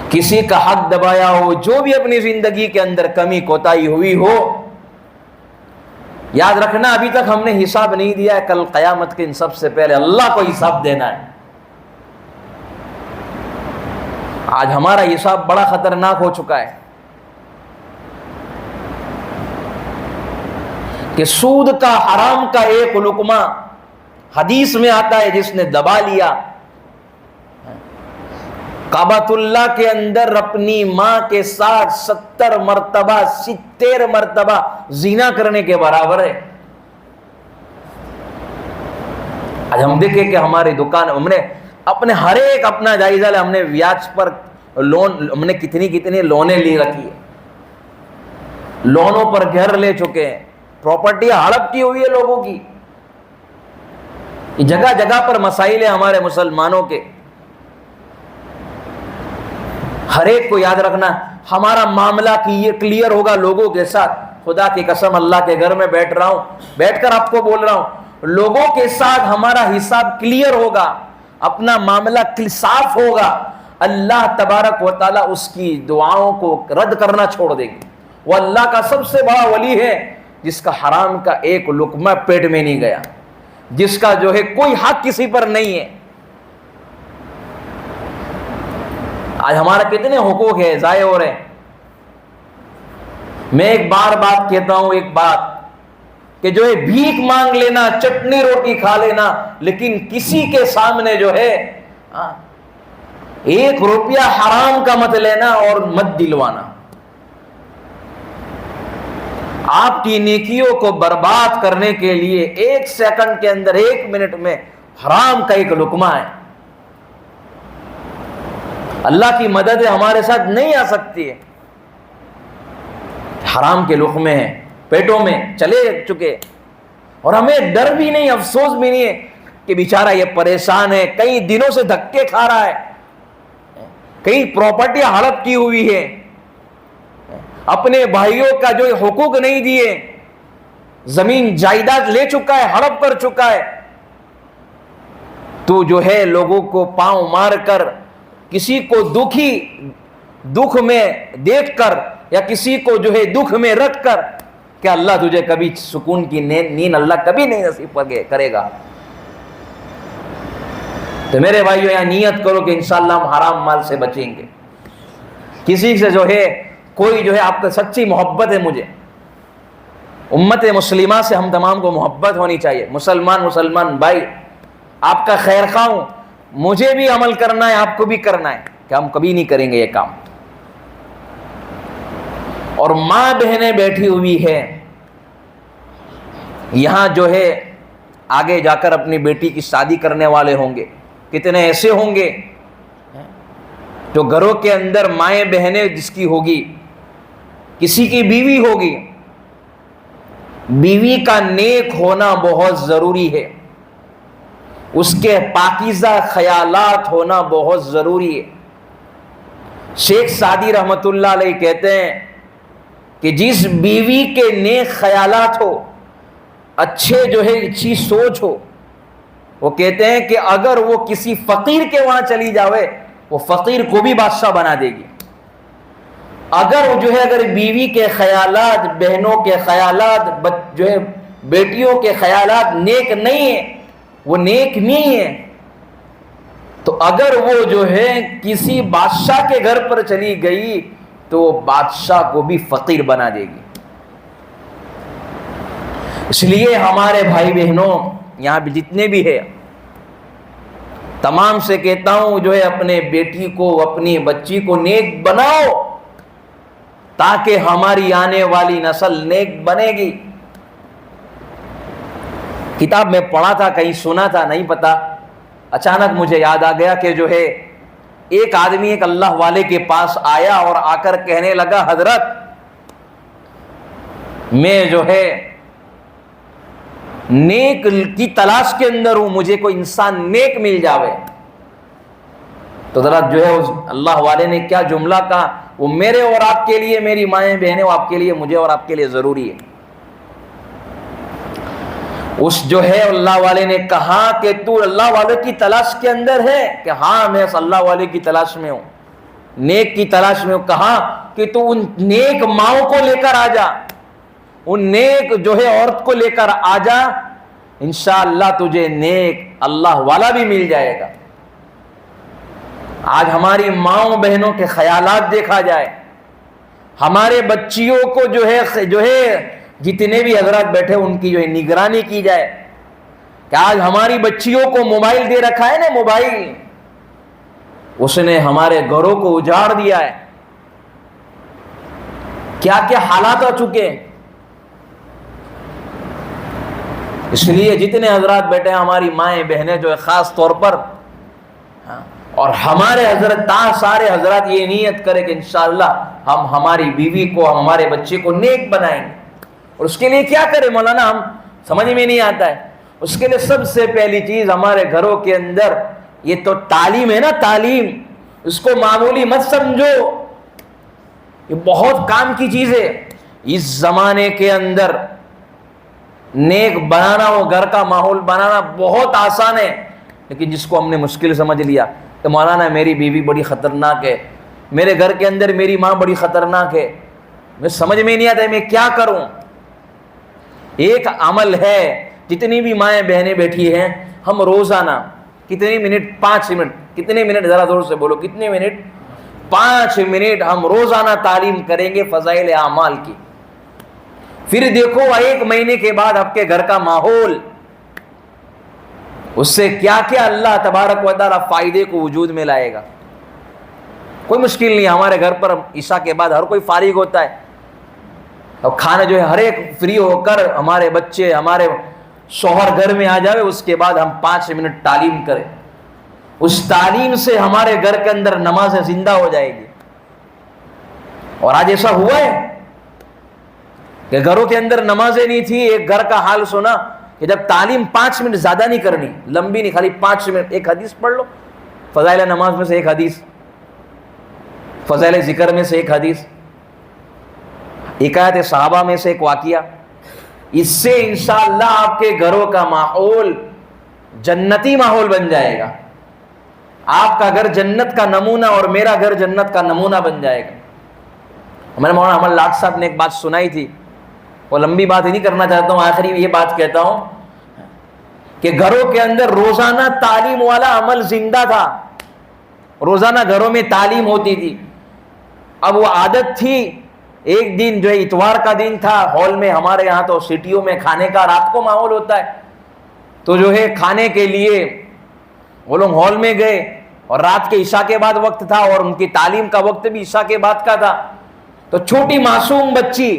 کسی کا حق دبایا ہو، جو بھی اپنی زندگی کے اندر کمی کوتاہی ہوئی ہو، یاد رکھنا ابھی تک ہم نے حساب نہیں دیا ہے، کل قیامت کے ان سب سے پہلے اللہ کو حساب دینا ہے۔ آج ہمارا حساب بڑا خطرناک ہو چکا ہے کہ سود کا، حرام کا ایک لقمہ حدیث میں آتا ہے، جس نے دبا لیا، کعبۃ اللہ کے اندر اپنی ماں کے ساتھ 70 مرتبہ زنا کرنے کے برابر ہے۔ آج ہم دیکھیں کہ ہماری دکان، ہم نے اپنے ہر ایک اپنا جائزہ لے، ہم نے بیاج پر لون، ہم نے کتنی لونیں لی رکھی ہے، لونوں پر گھر لے چکے ہیں، پراپرٹی ہڑپ کی ہوئی ہے لوگوں کی۔ جگہ جگہ پر مسائل ہیں ہمارے مسلمانوں کے۔ ہر ایک کو یاد رکھنا، ہمارا معاملہ کلیئر ہوگا لوگوں کے ساتھ۔ خدا کی قسم، اللہ کے گھر میں بیٹھ رہا ہوں، بیٹھ کر آپ کو بول رہا ہوں، لوگوں کے ساتھ ہمارا حساب کلیئر ہوگا، اپنا معاملہ صاف ہوگا، اللہ تبارک و تعالیٰ اس کی دعاؤں کو رد کرنا چھوڑ دیں گے. وہ اللہ کا سب سے بڑا ولی ہے جس کا حرام کا ایک لقمہ پیٹ میں نہیں گیا، جس کا جو ہے کوئی حق کسی پر نہیں ہے. آج ہمارا کتنے حقوق ہے ضائع ہو رہے ہیں. میں ایک بار بات کہتا ہوں، ایک بات کہ جو ہے بھیک مانگ لینا، چٹنی روٹی کھا لینا، لیکن کسی کے سامنے جو ہے 1 روپیہ حرام کا مت لینا اور مت دلوانا. آپ کی نیکیوں کو برباد کرنے کے لیے 1 سیکنڈ کے اندر، 1 منٹ میں حرام کا ایک لقمہ ہے. اللہ کی مدد ہمارے ساتھ نہیں آ سکتی ہے. حرام کے لقمے ہیں، پیٹوں میں چلے چکے، اور ہمیں ڈر بھی نہیں، افسوس بھی نہیں ہے کہ بیچارہ یہ پریشان ہے، کئی دنوں سے دھکے کھا رہا ہے، کئی پراپرٹی ہڑپ کی ہوئی ہے، اپنے بھائیوں کا جو حقوق نہیں دیے، زمین جائیداد لے چکا ہے، ہڑپ کر چکا ہے. تو جو ہے لوگوں کو پاؤں مار کر، کسی کو دکھ میں دیکھ کر، یا کسی کو جو ہے دکھ میں رکھ کر، کہ اللہ تجھے کبھی سکون کی نیند اللہ کبھی نہیں نصیب کرے گا. تو میرے بھائیو یہاں نیت کرو کہ انشاءاللہ ہم حرام مال سے بچیں گے. کسی سے جو ہے کوئی جو ہے آپ کو سچی محبت ہے، مجھے امت مسلمہ سے ہم تمام کو محبت ہونی چاہیے. مسلمان بھائی آپ کا خیر خواہ ہوں، مجھے بھی عمل کرنا ہے، آپ کو بھی کرنا ہے، کہ ہم کبھی نہیں کریں گے یہ کام. اور ماں بہنیں بیٹھی ہوئی ہے یہاں، جو ہے آگے جا کر اپنی بیٹی کی شادی کرنے والے ہوں گے. کتنے ایسے ہوں گے جو گھروں کے اندر مائیں بہنیں جس کی ہوگی، کسی کی بیوی ہوگی، بیوی کا نیک ہونا بہت ضروری ہے، اس کے پاکیزہ خیالات ہونا بہت ضروری ہے. شیخ سعدی رحمت اللہ علیہ کہتے ہیں کہ جس بیوی کے نیک خیالات ہو، اچھے جو ہے اچھی سوچ ہو، وہ کہتے ہیں کہ اگر وہ کسی فقیر کے وہاں چلی جاوے، وہ فقیر کو بھی بادشاہ بنا دے گی. اگر بیوی کے خیالات، بہنوں کے خیالات، جو ہے بیٹیوں کے خیالات نیک نہیں ہیں، وہ نیک نہیں ہے، تو اگر وہ جو ہے کسی بادشاہ کے گھر پر چلی گئی تو وہ بادشاہ کو بھی فقیر بنا دے گی. اس لیے ہمارے بھائی بہنوں یہاں بھی جتنے بھی ہیں، تمام سے کہتا ہوں جو ہے اپنے بیٹی کو، اپنی بچی کو نیک بناؤ، تاکہ ہماری آنے والی نسل نیک بنے گی. کتاب میں پڑھا تھا، کہیں سنا تھا نہیں پتا، اچانک مجھے یاد آ گیا کہ جو ہے ایک آدمی ایک اللہ والے کے پاس آیا اور آ کر کہنے لگا، حضرت میں جو ہے نیک کی تلاش کے اندر ہوں، مجھے کوئی انسان نیک مل جاوے. تو ذرا جو ہے اس اللہ والے نے کیا جملہ کہا، وہ میرے اور آپ کے لیے، میری مائیں بہنیں، وہ آپ کے لیے، مجھے اور آپ کے لیے ضروری ہے. اس جو ہے اللہ والے نے کہا کہ تو اللہ والے کی تلاش کے اندر ہے؟ کہ ہاں میں اللہ والے کی تلاش میں ہوں، نیک کی تلاش میں ہوں. کہا کہ تو ان نیک ماؤں کو لے کر آ جا، ان نیک جو ہے عورت کو لے کر آ جا، انشاءاللہ تجھے نیک اللہ والا بھی مل جائے گا. آج ہماری ماؤں بہنوں کے خیالات دیکھا جائے، ہمارے بچیوں کو جو ہے جتنے بھی حضرات بیٹھے ان کی جو ہے نگرانی کی جائے. کہ آج ہماری بچیوں کو موبائل دے رکھا ہے نا، موبائل، اس نے ہمارے گھروں کو اجاڑ دیا ہے. کیا کیا حالات آ چکے ہیں. اس لیے جتنے حضرات بیٹھے ہیں، ہماری مائیں بہنیں جو ہے خاص طور پر، اور ہمارے حضرت سارے حضرات یہ نیت کرے کہ انشاءاللہ ہم ہماری بیوی کو، ہم ہمارے بچے کو نیک بنائیں گے. اور اس کے لیے کیا کرے مولانا، ہم سمجھ میں نہیں آتا ہے. اس کے لیے سب سے پہلی چیز ہمارے گھروں کے اندر یہ تو تعلیم ہے نا، تعلیم. اس کو معمولی مت سمجھو، یہ بہت کام کی چیز ہے. اس زمانے کے اندر نیک بنانا، وہ گھر کا ماحول بنانا بہت آسان ہے، لیکن جس کو ہم نے مشکل سمجھ لیا، کہ مولانا میری بیوی بڑی خطرناک ہے، میرے گھر کے اندر میری ماں بڑی خطرناک ہے، میں سمجھ میں نہیں آتا ہے میں کیا کروں۔ ایک عمل ہے، جتنی بھی مائیں بہنیں بیٹھی ہیں، ہم روزانہ کتنے منٹ، 5 منٹ، کتنے منٹ، ذرا زور سے بولو، کتنے منٹ؟ 5 منٹ ہم روزانہ تعلیم کریں گے فضائل اعمال کی۔ پھر دیکھو 1 مہینے کے بعد آپ کے گھر کا ماحول، اس سے کیا کیا اللہ تبارک و تعالیٰ فائدے کو وجود میں لائے گا۔ کوئی مشکل نہیں، ہمارے گھر پر عشاء کے بعد ہر کوئی فارغ ہوتا ہے، اور کھانا جو ہے ہر ایک فری ہو کر، ہمارے بچے، ہمارے شوہر گھر میں آ جائے، اس کے بعد ہم 5 منٹ تعلیم کریں۔ اس تعلیم سے ہمارے گھر کے اندر نمازیں زندہ ہو جائے گی۔ اور آج ایسا ہوا ہے کہ گھروں کے اندر نمازیں نہیں تھی۔ ایک گھر کا حال سنا کہ جب تعلیم 5 منٹ، زیادہ نہیں کرنی، لمبی نہیں، خالی 5 منٹ، ایک حدیث پڑھ لو، فضائل نماز میں سے ایک حدیث، فضائل ذکر میں سے ایک حدیث، حکایت صحابہ میں سے ایک واقعہ، اس سے انشاءاللہ آپ کے گھروں کا ماحول جنتی ماحول بن جائے گا۔ آپ کا گھر جنت کا نمونہ اور میرا گھر جنت کا نمونہ بن جائے گا۔ میں نے مولانا احمد لاٹ صاحب نے ایک بات سنائی تھی، وہ لمبی بات ہی نہیں کرنا چاہتا ہوں، آخری یہ بات کہتا ہوں کہ گھروں کے اندر روزانہ تعلیم والا عمل زندہ تھا، روزانہ گھروں میں تعلیم ہوتی تھی۔ اب وہ عادت تھی، ایک دن جو ہے اتوار کا دن تھا، ہال میں، ہمارے یہاں تو سٹیوں میں کھانے کا رات کو ماحول ہوتا ہے، تو جو ہے کھانے کے لیے وہ لوگ ہال میں گئے، اور رات کے عشاء کے بعد وقت تھا، اور ان کی تعلیم کا وقت بھی عشاء کے بعد کا تھا۔ تو چھوٹی معصوم بچی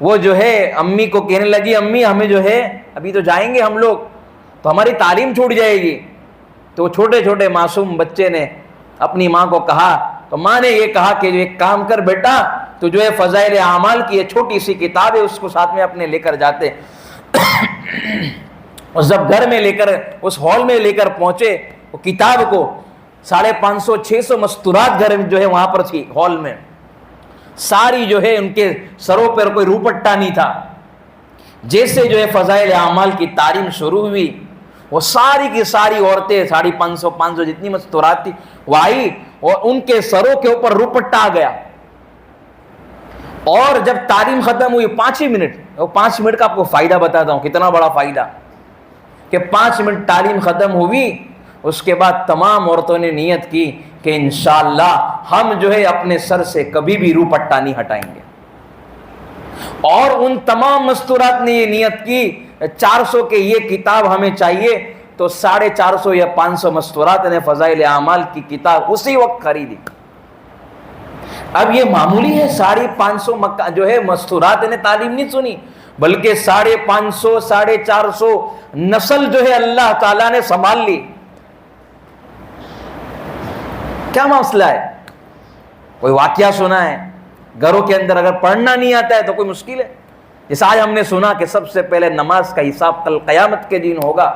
وہ جو ہے امی کو کہنے لگی، امی ہمیں جو ہے ابھی تو جائیں گے ہم لوگ، تو ہماری تعلیم چھوٹ جائے گی۔ تو چھوٹے چھوٹے معصوم بچے نے اپنی ماں کو کہا، تو ماں نے یہ کہا کہ ایک کام کر بیٹا، تو جو ہے فضائل اعمال کی یہ چھوٹی سی کتاب ہے، اس کو ساتھ میں اپنے لے کر جاتے۔ اور جب گھر میں لے کر، اس ہال میں لے کر پہنچے وہ کتاب کو، 550 600 مستورات گھر جو ہے وہاں پر تھی ہال میں، ساری جو ہے ان کے سروں پر کوئی روپٹا نہیں تھا۔ جیسے جو ہے فضائل اعمال کی تعلیم شروع ہوئی، وہ ساری کی ساری عورتیں 550 جتنی مستورات تھی وہ آئی، اور ان کے سروں کے اوپر روپٹا آ گیا۔ اور جب تعلیم ختم ہوئی 5 ہی منٹ، وہ 5 منٹ کا آپ کو فائدہ بتاتا ہوں، کتنا بڑا فائدہ، کہ 5 منٹ تعلیم ختم ہوئی، اس کے بعد تمام عورتوں نے نیت کی کہ انشاءاللہ ہم جو ہے اپنے سر سے کبھی بھی روپٹا نہیں ہٹائیں گے۔ اور ان تمام مستورات نے یہ نیت کی 400 کے یہ کتاب ہمیں چاہیے، تو 450 یا 500 مستورات نے فضائل اعمال کی کتاب اسی وقت خریدی۔ اب یہ معمولی ہے، 550 جو ہے مستورات نے تعلیم نہیں سنی، بلکہ 550 450 نسل جو ہے اللہ تعالیٰ نے سنبھال لی۔ کیا مسئلہ ہے؟ کوئی واقعہ سنا ہے گھروں کے اندر، اگر پڑھنا نہیں آتا ہے تو کوئی مشکل ہے؟ جیسے آج ہم نے سنا کہ سب سے پہلے نماز کا حساب کل قیامت کے دن ہوگا،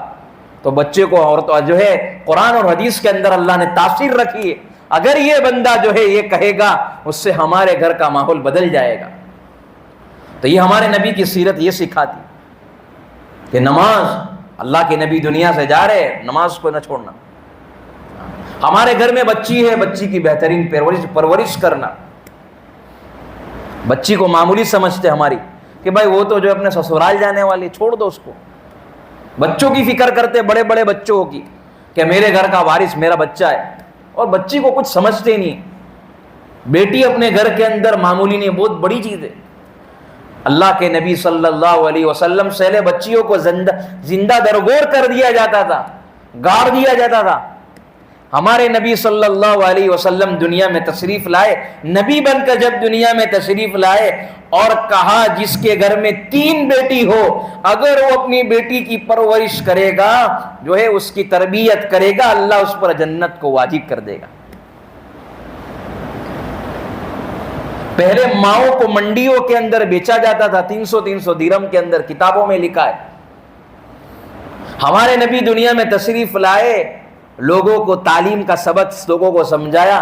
تو بچے کو اور تو جو ہے قرآن اور حدیث کے اندر اللہ نے تاثیر رکھی ہے، اگر یہ بندہ جو ہے یہ کہے گا، اس سے ہمارے گھر کا ماحول بدل جائے گا۔ تو یہ ہمارے نبی کی سیرت یہ سکھاتی کہ نماز، اللہ کے نبی دنیا سے جا رہے، نماز کو نہ چھوڑنا۔ ہمارے گھر میں بچی ہے، بچی کی بہترین پرورش کرنا۔ بچی کو معمولی سمجھتے ہماری کہ بھائی وہ تو جو اپنے سسرال جانے والی، چھوڑ دو اس کو۔ بچوں کی فکر کرتے، بڑے بڑے بچوں کی، کہ میرے گھر کا وارث میرا بچہ ہے، اور بچی کو کچھ سمجھتے نہیں۔ بیٹی اپنے گھر کے اندر معمولی نہیں، بہت بڑی چیز ہے۔ اللہ کے نبی صلی اللہ علیہ وسلم سے بچیوں کو زندہ درگور کر دیا جاتا تھا، گاڑ دیا جاتا تھا۔ ہمارے نبی صلی اللہ علیہ وسلم دنیا میں تشریف لائے، نبی بن کر جب دنیا میں تشریف لائے، اور کہا جس کے گھر میں 3 بیٹی ہو، اگر وہ اپنی بیٹی کی پرورش کرے گا، جو ہے اس کی تربیت کرے گا، اللہ اس پر جنت کو واجب کر دے گا۔ پہلے ماؤں کو منڈیوں کے اندر بیچا جاتا تھا 300 درہم کے اندر، کتابوں میں لکھا ہے۔ ہمارے نبی دنیا میں تشریف لائے، لوگوں کو تعلیم کا سبق لوگوں کو سمجھایا،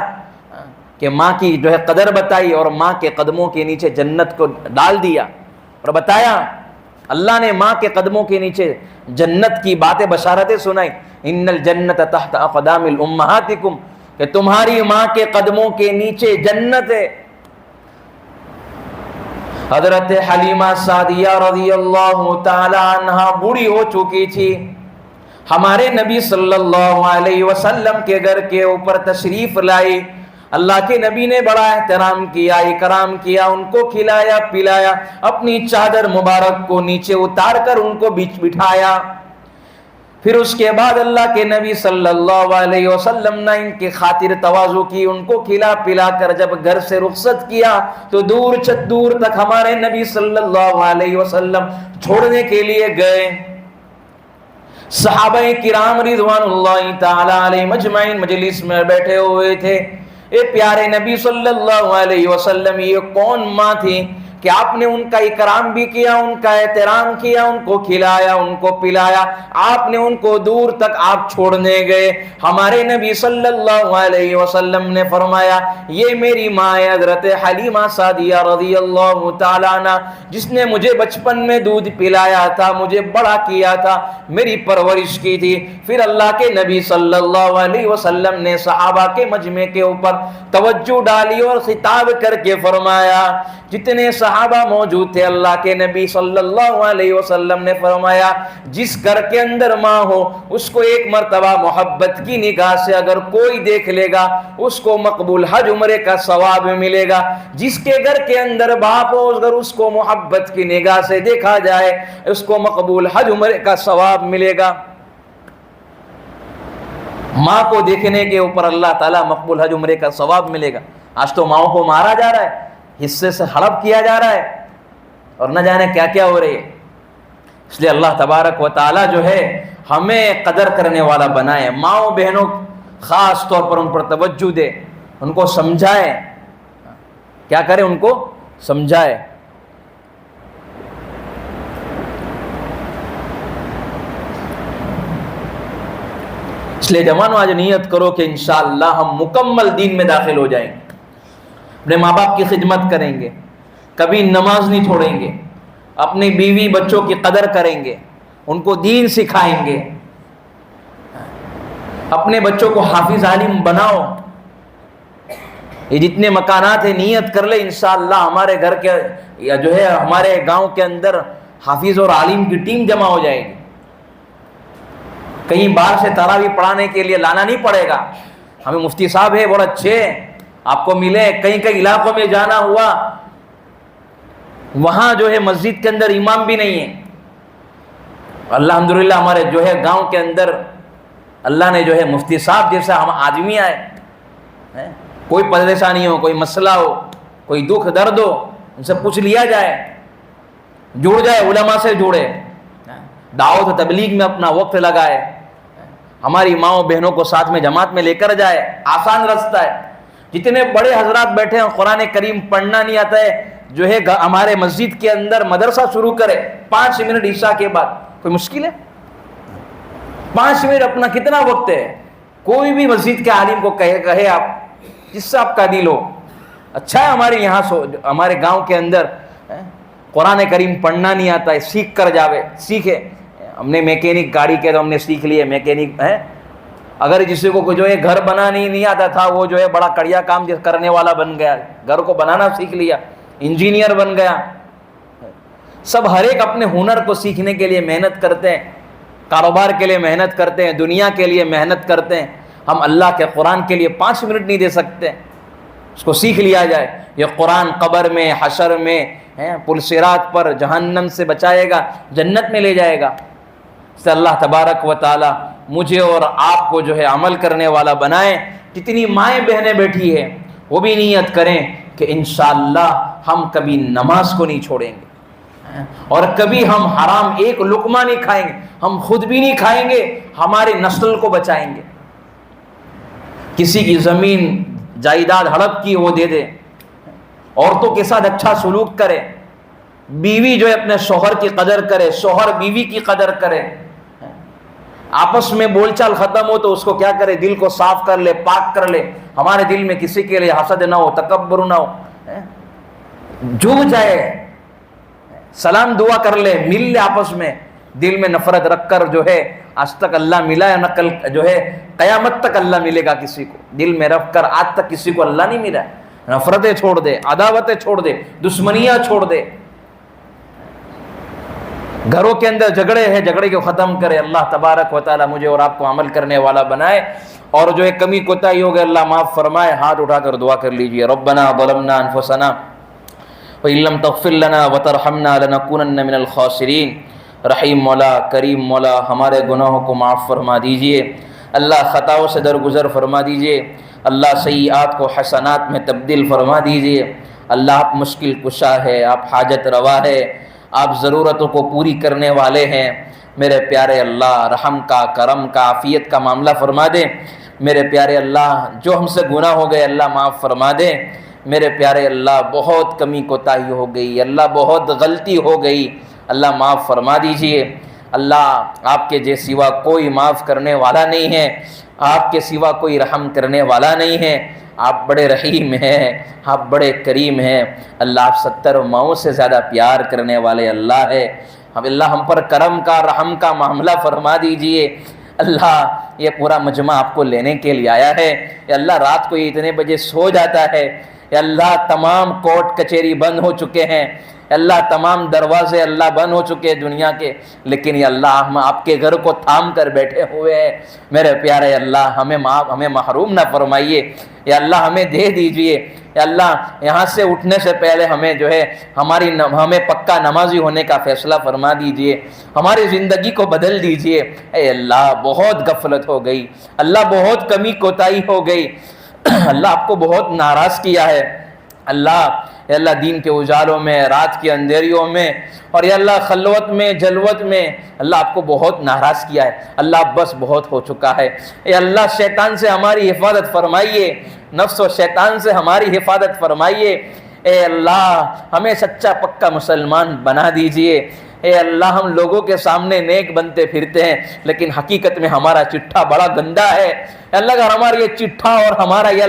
کہ ماں کی جو ہے قدر بتائی، اور ماں کے قدموں کے نیچے جنت کو ڈال دیا، اور بتایا اللہ نے ماں کے قدموں کے نیچے جنت کی باتیں بشارتیں سنائی، ان الجنت تحت اقدام الامہاتکم، کہ تمہاری ماں کے قدموں کے نیچے جنت ہے۔ حضرت حلیمہ سعدیہ رضی اللہ تعالی عنہا بوڑھی ہو چکی تھی، ہمارے نبی صلی اللہ علیہ وسلم کے گھر کے اوپر تشریف لائی، اللہ کے نبی نے بڑا احترام کیا، اکرام کیا، ان کو کھلایا پلایا، اپنی چادر مبارک کو نیچے اتار کر ان کو بیچ بٹھایا۔ پھر اس کے بعد اللہ کے نبی صلی اللہ علیہ وسلم نے ان کی خاطر تواضع کی، ان کو کھلا پلا کر جب گھر سے رخصت کیا تو دور تک ہمارے نبی صلی اللہ علیہ وسلم چھوڑنے کے لیے گئے۔ صحابہ کرام رضوان اللہ تعالی علیہ مجمعین مجلس میں بیٹھے ہوئے تھے۔ اے پیارے نبی صلی اللہ علیہ وسلم، یہ کون ماں تھی کہ آپ نے ان کا اکرام بھی کیا، ان کا احترام کیا، ان کو کھلایا، ان کو پلایا، آپ نے ان کو دور تک آپ چھوڑنے گئے۔ ہمارے نبی صلی اللہ علیہ وسلم نے فرمایا یہ میری ماں ہے حضرت حلیمہ سعدیہ رضی اللہ تعالیٰ عنہ، جس نے مجھے بچپن میں دودھ پلایا تھا، مجھے بڑا کیا تھا، میری پرورش کی تھی۔ پھر اللہ کے نبی صلی اللہ علیہ وسلم نے صحابہ کے مجمع کے اوپر توجہ ڈالی اور خطاب کر کے فرمایا، جتنے صحابہ موجود تھے، اللہ کے نبی صلی اللہ علیہ وسلم نے فرمایا جس گھر کے اندر ماں ہو اس کو ایک مرتبہ محبت کی نگاہ سے اگر کوئی دیکھ لے گا اس کو مقبول حج عمرے کا ثواب ملے گا۔ جس کے گھر کے اندر باپ ہو اگر اس کو محبت کی نگاہ سے دیکھا جائے اس کو مقبول حج عمرے کا ثواب ملے گا۔ ماں کو دیکھنے کے اوپر اللہ تعالیٰ مقبول حج عمرے کا ثواب ملے گا۔ آج تو ماؤں کو مارا جا رہا ہے، حصے سے ہڑپ کیا جا رہا ہے اور نہ جانے کیا کیا ہو رہی ہے۔ اس لیے اللہ تبارک و تعالیٰ جو ہے ہمیں قدر کرنے والا بنائے، ماؤں بہنوں خاص طور پر ان پر توجہ دے، ان کو سمجھائے، کیا کرے ان کو سمجھائے۔ اس لیے جوانوں آج نیت کرو کہ انشاءاللہ ہم مکمل دین میں داخل ہو جائیں گے، اپنے ماں باپ کی خدمت کریں گے، کبھی نماز نہیں چھوڑیں گے، اپنی بیوی بچوں کی قدر کریں گے، ان کو دین سکھائیں گے، اپنے بچوں کو حافظ عالم بناؤ۔ یہ جتنے مکانات ہیں نیت کر لے انشاءاللہ ہمارے گھر کے یا جو ہے ہمارے گاؤں کے اندر حافظ اور عالم کی ٹیم جمع ہو جائے گی۔ کہیں باہر سے تراویح پڑھانے کے لیے لانا نہیں پڑے گا، ہمیں مفتی صاحب ہے بہت اچھے آپ کو ملے، کئی علاقوں میں جانا ہوا وہاں جو ہے مسجد کے اندر امام بھی نہیں ہے، الحمدللہ ہمارے جو ہے گاؤں کے اندر اللہ نے جو ہے مفتی صاحب جیسا ہم آدمی آئے، کوئی پریشانی ہو، کوئی مسئلہ ہو، کوئی دکھ درد ہو ان سے پوچھ لیا جائے، جڑ جائے، علماء سے جڑے، دعوت و تبلیغ میں اپنا وقت لگائے، ہماری ماؤں بہنوں کو ساتھ میں جماعت میں لے کر جائے، آسان رستہ ہے۔ جتنے بڑے حضرات بیٹھے ہیں قرآن کریم پڑھنا نہیں آتا ہے، جو ہے ہمارے مسجد کے اندر مدرسہ شروع کرے 5 منٹ عشاء کے بعد، کوئی مشکل ہے؟ 5 منٹ اپنا کتنا وقت ہے؟ کوئی بھی مسجد کے عالم کو کہے آپ، جس سے آپ کا دل ہو، اچھا ہے ہمارے یہاں ہمارے گاؤں کے اندر قرآن کریم پڑھنا نہیں آتا ہے، سیکھ کر جاوے، سیکھے۔ ہم نے میکینک گاڑی کے تو ہم نے سیکھ لیے، میکینک ہے۔ اگر کسی کو جو ہے گھر بنانا نہیں آتا تھا وہ جو ہے بڑا کڑیا کام کرنے والا بن گیا، گھر کو بنانا سیکھ لیا، انجینئر بن گیا۔ سب ہر ایک اپنے ہنر کو سیکھنے کے لیے محنت کرتے ہیں، کاروبار کے لیے محنت کرتے ہیں، دنیا کے لیے محنت کرتے ہیں۔ ہم اللہ کے قرآن کے لیے 5 منٹ نہیں دے سکتے، اس کو سیکھ لیا جائے۔ یہ قرآن قبر میں، حشر میں، پل صراط پر جہنم سے بچائے گا، جنت میں لے جائے گا۔ اس سے اللہ تبارک و تعالی مجھے اور آپ کو جو ہے عمل کرنے والا بنائے۔ جتنی مائیں بہنیں بیٹھی ہیں وہ بھی نیت کریں کہ انشاءاللہ ہم کبھی نماز کو نہیں چھوڑیں گے اور کبھی ہم حرام ایک لقمہ نہیں کھائیں گے، ہم خود بھی نہیں کھائیں گے، ہماری نسل کو بچائیں گے۔ کسی کی زمین جائیداد ہڑپ کی وہ دے دے، عورتوں کے ساتھ اچھا سلوک کرے، بیوی جو ہے اپنے شوہر کی قدر کرے، شوہر بیوی کی قدر کرے، آپس میں بول چال ختم ہو تو اس کو کیا کرے، دل کو صاف کر لے، پاک کر لے، ہمارے دل میں کسی کے لیے حسد نہ ہو، تکبر نہ ہو، جھک جائے، سلام دعا کر لے, مل لے آپس میں, دل میں نفرت رکھ کر جو ہے آج تک اللہ ملا ہے, نقل جو ہے قیامت تک اللہ ملے گا کسی کو, دل میں رکھ کر آج تک کسی کو اللہ نہیں ملا. نفرتیں چھوڑ دے, عداوتیں چھوڑ دے, دشمنیاں چھوڑ دے. گھروں کے اندر جھگڑے ہیں, جھگڑے کو ختم کرے. اللہ تبارک و تعالی مجھے اور آپ کو عمل کرنے والا بنائے, اور جو ہے کمی کوتاہی ہو گئے اللہ معاف فرمائے. ہاتھ اٹھا کر دعا کر لیجئے. ربنا ظلمنا انفسنا وَإِن لَّمْ تَغْفِرْ لَنَا وَتَرْحَمْنَا لَنَكُونَنَّ مِنَ الْخَاسِرِينَ. رحیم مولا, کریم مولا, ہمارے گناہوں کو معاف فرما دیجئے. اللہ خطاؤں سے درگزر فرما دیجئے. اللہ سیئات کو حسنات میں تبدیل فرما دیجئے. اللہ آپ مشکل کشا ہے, آپ حاجت روا ہے, آپ ضرورتوں کو پوری کرنے والے ہیں. میرے پیارے اللہ, رحم کا, کرم کا, عافیت کا معاملہ فرما دے. میرے پیارے اللہ, جو ہم سے گناہ ہو گئے اللہ معاف فرما دے. میرے پیارے اللہ, بہت کمی کوتاہی ہو گئی اللہ, بہت غلطی ہو گئی اللہ, معاف فرما دیجئے. اللہ آپ کے سوا کوئی معاف کرنے والا نہیں ہے, آپ کے سوا کوئی رحم کرنے والا نہیں ہے. آپ بڑے رحیم ہیں, آپ بڑے کریم ہیں اللہ. آپ 70 ماؤں سے زیادہ پیار کرنے والے اللہ ہے. اب اللہ ہم پر کرم کا, رحم کا معاملہ فرما دیجئے. اللہ یہ پورا مجمع آپ کو لینے کے لیے آیا ہے. یا اللہ رات کو یہ اتنے بجے سو جاتا ہے. یا اللہ تمام کورٹ کچہری بند ہو چکے ہیں. اللہ تمام دروازے اللہ بند ہو چکے ہیں دنیا کے, لیکن یا اللہ ہم آپ کے گھر کو تھام کر بیٹھے ہوئے ہیں. میرے پیارے اللہ, ہمیں محروم نہ فرمائیے. یا اللہ ہمیں دے دیجئے. یا اللہ یہاں سے اٹھنے سے پہلے ہمیں جو ہے ہمیں پکا نمازی ہونے کا فیصلہ فرما دیجئے. ہماری زندگی کو بدل دیجئے. اے اللہ بہت غفلت ہو گئی اللہ, بہت کمی کوتاہی ہو گئی اللہ, آپ کو بہت ناراض کیا ہے اللہ. یا اللہ دین کے اجالوں میں, رات کے اندھیریوں میں, اور یا اللہ خلوت میں, جلوت میں اللہ آپ کو بہت ناراض کیا ہے اللہ. بس بہت ہو چکا ہے. اے اللہ شیطان سے ہماری حفاظت فرمائیے, نفس و شیطان سے ہماری حفاظت فرمائیے. اے اللہ ہمیں سچا پکا مسلمان بنا دیجئے. اے اللہ ہم لوگوں کے سامنے نیک بنتے پھرتے ہیں, لیکن حقیقت میں ہمارا چٹھا بڑا گندا ہے. اے اللہ اگر ہمارا یہ چٹھا اور ہمارا یا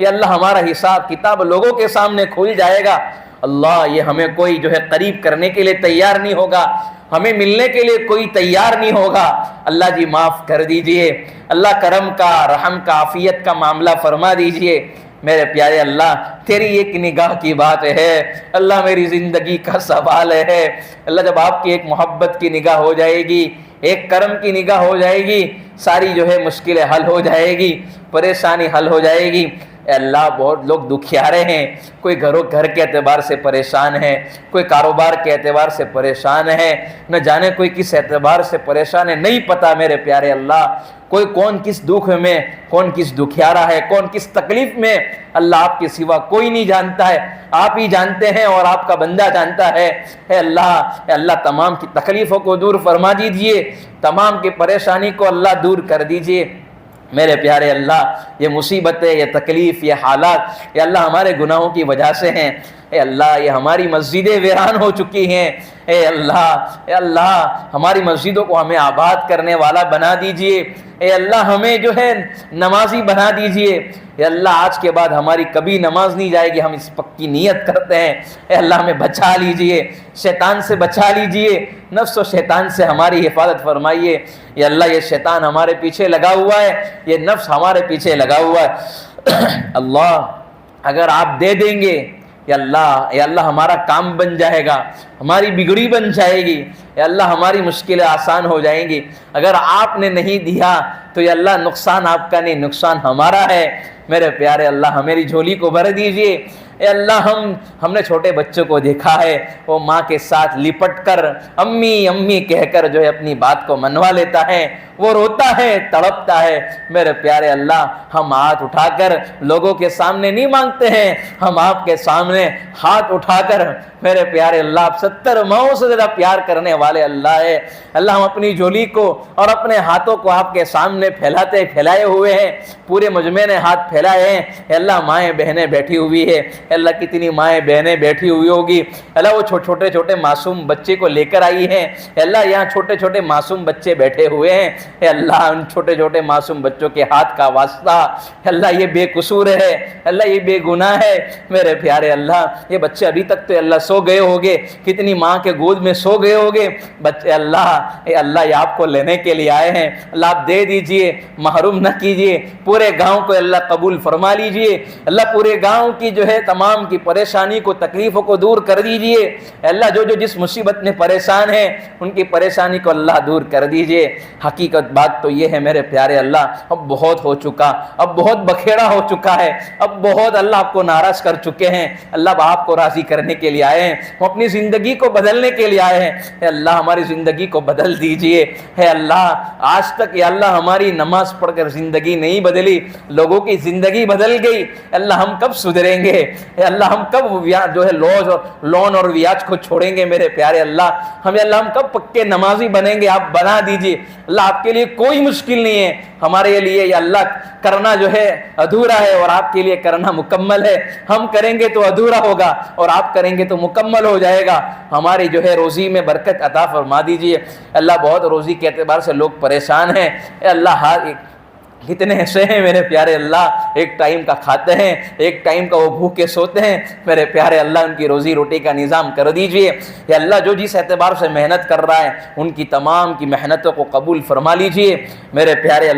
اللہ ہمارا حساب کتاب لوگوں کے سامنے کھل جائے گا, اللہ یہ ہمیں کوئی جو ہے قریب کرنے کے لیے تیار نہیں ہوگا, ہمیں ملنے کے لیے کوئی تیار نہیں ہوگا. اللہ جی معاف کر دیجئے. اللہ کرم کا, رحم کا, عافیت کا معاملہ فرما دیجئے. میرے پیارے اللہ تیری ایک نگاہ کی بات ہے اللہ, میری زندگی کا سوال ہے اللہ. جب آپ کی ایک محبت کی نگاہ ہو جائے گی, ایک کرم کی نگاہ ہو جائے گی, ساری جو ہے مشکلیں حل ہو جائے گی, پریشانی حل ہو جائے گی. اے اللہ بہت لوگ دکھیارے ہیں, کوئی گھر کے اعتبار سے پریشان ہے, کوئی کاروبار کے اعتبار سے پریشان ہے, نہ جانے کوئی کس اعتبار سے پریشان ہے, نہیں پتہ میرے پیارے اللہ کوئی کون کس دکھ میں, کون کس دکھیارا ہے, کون کس تکلیف میں. اللہ آپ کے سوا کوئی نہیں جانتا ہے, آپ ہی جانتے ہیں اور آپ کا بندہ جانتا ہے. اے اللہ تمام کی تکلیفوں کو دور فرما دیجئے, تمام کی پریشانی کو اللہ دور کر دیجئے. میرے پیارے اللہ یہ مصیبتیں, یہ تکلیف, یہ حالات یا اللہ ہمارے گناہوں کی وجہ سے ہیں. اے اللہ یہ ہماری مسجدیں ویران ہو چکی ہیں. اے اللہ ہماری مسجدوں کو ہمیں آباد کرنے والا بنا دیجئے. اے اللہ ہمیں جو ہے نمازی بنا دیجئے. اے اللہ آج کے بعد ہماری کبھی نماز نہیں جائے گی, ہم اس پکی نیت کرتے ہیں. اے اللہ ہمیں بچا لیجئے, شیطان سے بچا لیجئے, نفس و شیطان سے ہماری حفاظت فرمائیے. یا اللہ یہ شیطان ہمارے پیچھے لگا ہوا ہے, یہ نفس ہمارے پیچھے لگا ہوا ہے. اللہ اگر آپ دے دیں گے یا اللہ ہمارا کام بن جائے گا, ہماری بگڑی بن جائے گی. یا اللہ ہماری مشکلیں آسان ہو جائیں گی. اگر آپ نے نہیں دیا تو یا اللہ نقصان آپ کا نہیں, نقصان ہمارا ہے. میرے پیارے اللہ میری جھولی کو بھر دیجئے. اے اللہ ہم نے چھوٹے بچوں کو دیکھا ہے, وہ ماں کے ساتھ لپٹ کر امی امی کہہ کر جو ہے اپنی بات کو منوا لیتا ہے, وہ روتا ہے, تڑپتا ہے. میرے پیارے اللہ ہم ہاتھ اٹھا کر لوگوں کے سامنے نہیں مانگتے ہیں, ہم آپ کے سامنے ہاتھ اٹھا کر میرے پیارے اللہ آپ 70 ماؤں سے زیادہ پیار کرنے والے اللہ ہے. اللہ ہم اپنی جھولی کو اور اپنے ہاتھوں کو آپ کے سامنے پھیلائے ہوئے ہیں, پورے مجمع نے ہاتھ پھیلائے ہیں. اے اللہ مائیں بہنیں بیٹھی ہوئی ہے, اللہ کتنی مائیں بہنیں بیٹھی ہوئی ہوگی، اللہ وہ چھوٹے چھوٹے معصوم بچے کو لے کر آئی ہیں، اللہ یہاں چھوٹے چھوٹے معصوم بچے بیٹھے ہوئے ہیں، اے اللہ ان چھوٹے چھوٹے معصوم بچوں کے ہاتھ کا واسطہ، اللہ یہ بے قصور ہے، اللہ یہ بے گناہ ہے، میرے پیارے اللہ یہ بچے ابھی تک تو اللہ سو گئے ہوگے، کتنی ماں کے گود میں سو گئے ہوگے بچے، اللہ اے اللہ یہ آپ کو لینے کے لیے آئے ہیں، اللہ آپ دے دیجئے، محروم نہ کیجئے، پورے گاؤں کو اللہ قبول فرما لیجئے، اللہ پورے گاؤں کی جو ہے تمام کی پریشانی کو تکلیفوں کو دور کر دیجئے، اللہ جو جس مصیبت میں پریشان ہیں ان کی پریشانی کو اللہ دور کر دیجئے۔ حقیقت بات تو یہ ہے میرے پیارے اللہ، اب بہت ہو چکا، اب بہت بکھیڑا ہو چکا ہے، اب بہت اللہ آپ کو ناراض کر چکے ہیں، اللہ اب آپ کو راضی کرنے کے لیے آئے ہیں، ہم اپنی زندگی کو بدلنے کے لیے آئے ہیں، اے اللہ ہماری زندگی کو بدل دیجئے، اے اللہ آج تک یا اللہ ہماری نماز پڑھ کر زندگی نہیں بدلی، لوگوں کی زندگی بدل گئی، اللہ ہم کب سدھریں گے، اے اللہ ہم کب جو ہے لون اور ویاج کو چھوڑیں گے میرے پیارے اللہ، اللہ ہم کب پکے نمازی بنیں گے، آپ بنا دیجئے، اللہ آپ کے لیے کوئی مشکل نہیں ہے، ہمارے لیے یا اللہ کرنا جو ہے ادھورا ہے اور آپ کے لیے کرنا مکمل ہے، ہم کریں گے تو ادھورا ہوگا اور آپ کریں گے تو مکمل ہو جائے گا، ہماری جو ہے روزی میں برکت عطا فرما دیجئے، اللہ بہت روزی کے اعتبار سے لوگ پریشان ہیں، اے اللہ کتنے ایسے ہیں میرے پیارے اللہ ایک ٹائم کا کھاتے ہیں، ایک ٹائم کا وہ بھوکے سوتے ہیں، میرے پیارے اللہ ان کی روزی روٹی کا نظام کر دیجئے، یا اللہ جو جس اعتبار سے محنت کر رہا ہے ان کی تمام کی محنتوں کو قبول فرما لیجئے، میرے پیارے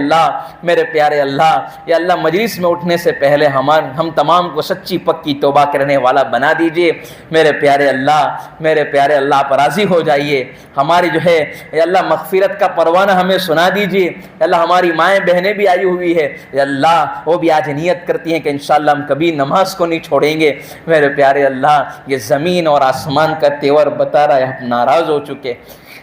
اللہ یا اللہ مجلس میں اٹھنے سے پہلے ہم تمام کو سچی پکی توبہ کرنے والا بنا دیجئے، میرے پیارے اللہ آپ راضی ہو جائیے، ہماری جو ہے یا اللہ مغفرت کا پروانہ ہمیں سنا دیجئے، یا اللہ ہماری مائیں بہنیں بھی آئی ہوئی ہے، یا اللہ وہ بھی آج نیت کرتی ہیں کہ انشاءاللہ ہم کبھی نماز کو نہیں چھوڑیں گے، میرے پیارے اللہ یہ زمین اور آسمان کا تیور بتا رہا ہے ہم ناراض ہو چکے،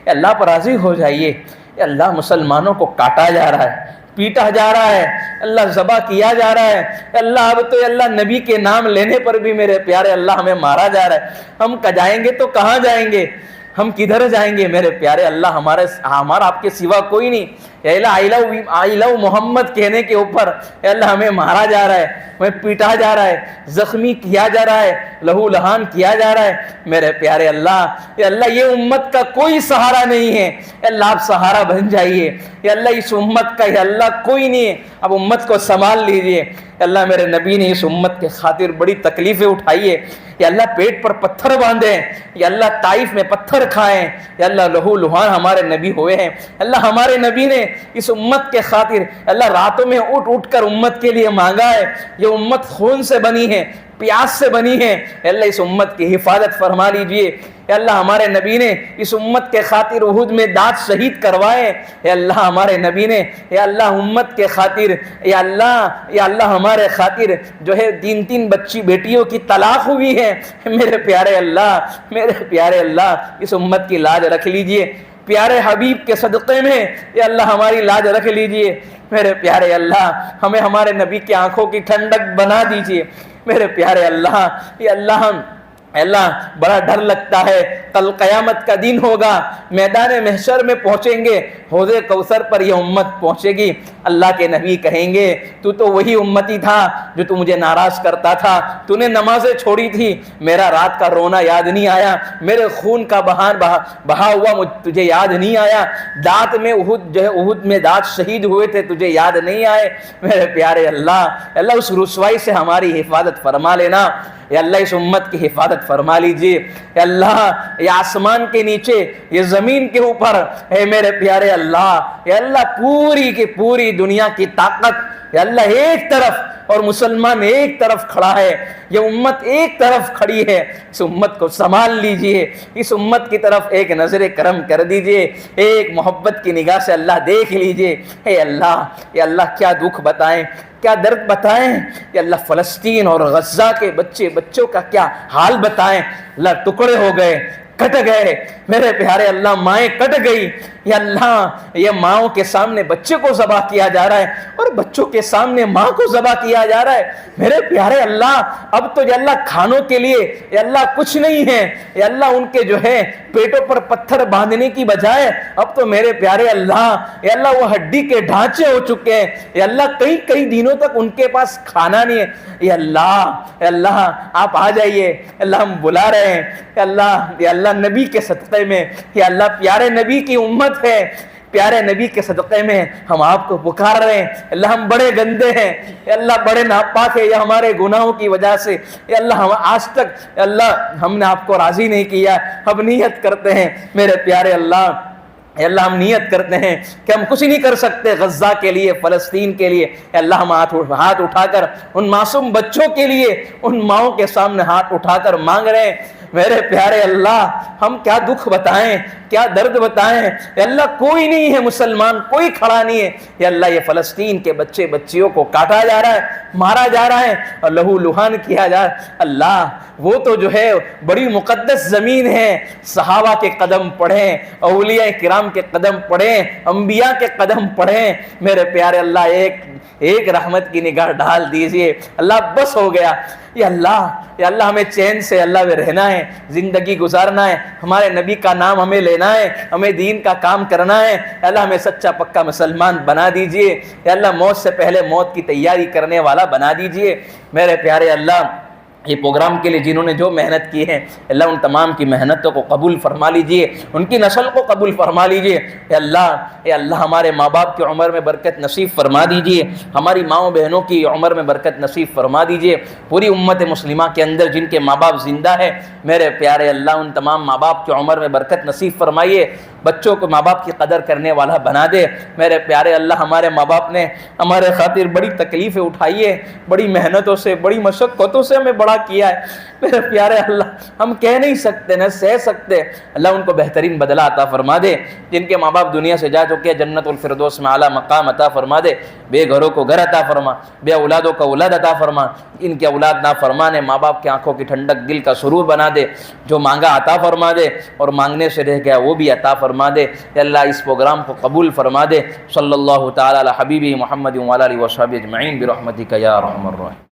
یا اللہ پر راضی ہو جائیے، یا اللہ مسلمانوں کو کاٹا جا رہا ہے، پیٹا جا رہا ہے، اللہ ذبح کیا جا رہا ہے، اللہ اب تو اللہ نبی کے نام لینے پر بھی میرے پیارے اللہ ہمیں مارا جا رہا ہے، ہم جائیں گے تو کہاں جائیں گے، ہم کدھر جائیں گے میرے پیارے اللہ، ہمارا آپ کے سوا کوئی نہیں، اے اللہ آئی لو محمد کہنے کے اوپر اے اللہ ہمیں مارا جا رہا ہے، ہمیں پیٹا جا رہا ہے، زخمی کیا جا رہا ہے، لہو لہان کیا جا رہا ہے، میرے پیارے اللہ یہ امت کا کوئی سہارا نہیں ہے، اے اللہ آپ سہارا بن جائیے، اے اللہ اس امت کا یا اللہ کوئی نہیں ہے، اب امت کو سنبھال لیجئے، اللہ میرے نبی نے اس امت کے خاطر بڑی تکلیفیں اٹھائی ہے، یا اللہ پیٹ پر پتھر باندھیں، یا اللہ طائف میں پتھر کھائیں، یا اللہ لہو لہان ہمارے نبی ہوئے ہیں، اللہ ہمارے نبی نے اس امت کے خاطر اللہ راتوں میں اٹھ کر امت کے لیے مانگا ہے، یہ امت خون سے بنی ہے، پیاس سے بنی ہے، اللہ اس امت کی حفاظت فرما لیجئے، اے اللہ ہمارے نبی نے اس امت کے خاطر احد میں دانت شہید کروائے، اے اللہ ہمارے نبی نے اے اللہ امت کے خاطر اے اللہ ہمارے خاطر جو ہے 3 بچی بیٹیوں کی طلاق ہوئی ہے، میرے پیارے اللہ اس امت کی لاج رکھ لیجئے، پیارے حبیب کے صدقے میں اے اللہ ہماری لاج رکھ لیجئے، میرے پیارے اللہ ہمیں ہمارے نبی کی آنکھوں کی ٹھنڈک بنا دیجئے، میرے پیارے اللہ یہ اللہ بڑا ڈر لگتا ہے، کل قیامت کا دن ہوگا، میدان محشر میں پہنچیں گے، حوض کوثر پر یہ امت پہنچے گی، اللہ کے نبی کہیں گے تو وہی امتی تھا جو تو مجھے ناراض کرتا تھا، تو نے نمازیں چھوڑی تھی، میرا رات کا رونا یاد نہیں آیا، میرے خون کا بہا ہوا تجھے یاد نہیں آیا، دانت میں احد میں دانت شہید ہوئے تھے تجھے یاد نہیں آئے، میرے پیارے اللہ اس رسوائی سے ہماری حفاظت فرما لینا، یا اللہ اس امت کی حفاظت فرما لیجئے، یا اللہ یہ آسمان کے نیچے یہ زمین کے اوپر اے میرے پیارے اللہ، یا اللہ پوری کی پوری دنیا کی طاقت یا اللہ ایک طرف اور مسلمان ایک طرف کھڑا ہے، یہ امت ایک طرف کھڑی ہے، اس امت کو سنبھال لیجئے، اس امت کی طرف ایک نظر کرم کر دیجئے، ایک محبت کی نگاہ سے اللہ دیکھ لیجئے، اے اللہ کیا دکھ بتائیں، کیا درد بتائیں، یا اللہ فلسطین اور غزہ کے بچوں کا کیا حال بتائیں، اللہ ٹکڑے ہو گئے، کٹ گئے میرے پیارے اللہ، مائیں کٹ گئی یا اللہ، یہ ماؤں کے سامنے بچے کو ذبح کیا جا رہا ہے اور بچوں کے سامنے ماں کو ذبح کیا جا رہا ہے میرے پیارے اللہ۔ اب تو یا اللہ کھانوں کے لیے یا اللہ کچھ نہیں ہے یا اللہ، ان کے جو ہے پیٹوں پر پتھر باندھنے کی بجائے اب تو میرے پیارے اللہ یا اللہ وہ ہڈی کے ڈھانچے ہو چکے ہیں یا اللہ، کئی دنوں تک ان کے پاس کھانا نہیں ہے یا اللہ آپ آ جائیے، اللہ ہم بلا رہے ہیں یا اللہ نبی کے صدقے میں یا اللہ، پیارے نبی کی امت ہے، پیارے نبی کے صدقے میں ہم آپ کو پکار رہے ہیں اللہ، ہم بڑے گندے ہیں یا اللہ، بڑے ناپاک ہیں یا ہمارے گناہوں کی وجہ سے یا اللہ، ہم آج تک یا اللہ ہم نے آپ کو راضی نہیں کیا، ہم نیت کرتے ہیں میرے پیارے اللہ اے اللہ، ہم نیت کرتے ہیں کہ ہم کچھ نہیں کر سکتے غزہ کے لیے، فلسطین کے لیے اے اللہ، ہم ہاتھ اٹھا کر ان معصوم بچوں کے لیے ان ماؤں کے سامنے ہاتھ اٹھا کر مانگ رہے ہیں میرے پیارے اللہ، ہم کیا دکھ بتائیں، کیا درد بتائیں اے اللہ، کوئی نہیں ہے مسلمان، کوئی کھڑا نہیں ہے اے اللہ، یہ فلسطین کے بچے بچیوں کو کاٹا جا رہا ہے، مارا جا رہا ہے اور لہو لہان کیا جا رہا ہے اللہ، وہ تو جو ہے بڑی مقدس زمین ہے، صحابہ کے قدم پڑھیں، اولیاء کرام کے قدم پڑھیں، انبیاء کے قدم پڑھیں میرے پیارے اللہ، ایک رحمت کی نگاہ ڈال دیجئے اللہ، بس ہو گیا یا اللہ ہمیں چین سے اللہ میں رہنا ہے، زندگی گزارنا ہے، ہمارے نبی کا نام ہمیں لینا ہے، ہمیں دین کا کام کرنا ہے یا اللہ، ہمیں سچا پکا مسلمان بنا دیجئے یا اللہ، موت سے پہلے موت کی تیاری کرنے والا بنا دیجئے میرے پیارے اللہ۔ یہ پروگرام کے لیے جنہوں نے جو محنت کی ہے اللہ، ان تمام کی محنتوں کو قبول فرما لیجئے، ان کی نسل کو قبول فرما لیجئے اے اللہ، ہمارے ماں باپ کی عمر میں برکت نصیب فرما دیجئے، ہماری ماؤں بہنوں کی عمر میں برکت نصیب فرما دیجئے، پوری امت مسلمہ کے اندر جن کے ماں باپ زندہ ہے میرے پیارے اللہ، ان تمام ماں باپ کی عمر میں برکت نصیب فرمائیے، بچوں کو ماں باپ کی قدر کرنے والا بنا دے میرے پیارے اللہ۔ ہمارے ماں باپ نے ہمارے خاطر بڑی تکلیفیں اٹھائی ہے، بڑی محنتوں سے، بڑی مشقتوں سے ہمیں بڑا کیا ہے میرے پیارے اللہ، ہم کہہ نہیں سکتے نہ سہ سکتے اللہ، ان کو بہترین بدلہ عطا فرما دے، جن کے ماں باپ دنیا سے جا چکے جنت الفردوس میں اعلیٰ مقام عطا فرما دے، بے گھروں کو گھر عطا فرما، بے اولادوں کو اولاد عطا فرما، ان کے اولاد نافرمان ہے ماں باپ کی آنکھوں کی ٹھنڈک دل کا سرور بنا دے، جو مانگا عطا فرما دے اور مانگنے سے رہ گیا وہ بھی عطا فرما دے یا اللہ، اس پروگرام کو قبول فرما دے۔ صلی اللہ تعالی علی حبیبی محمد وعلی آلہ وصحبہ اجمعین برحمتک یا ارحم الراحمین۔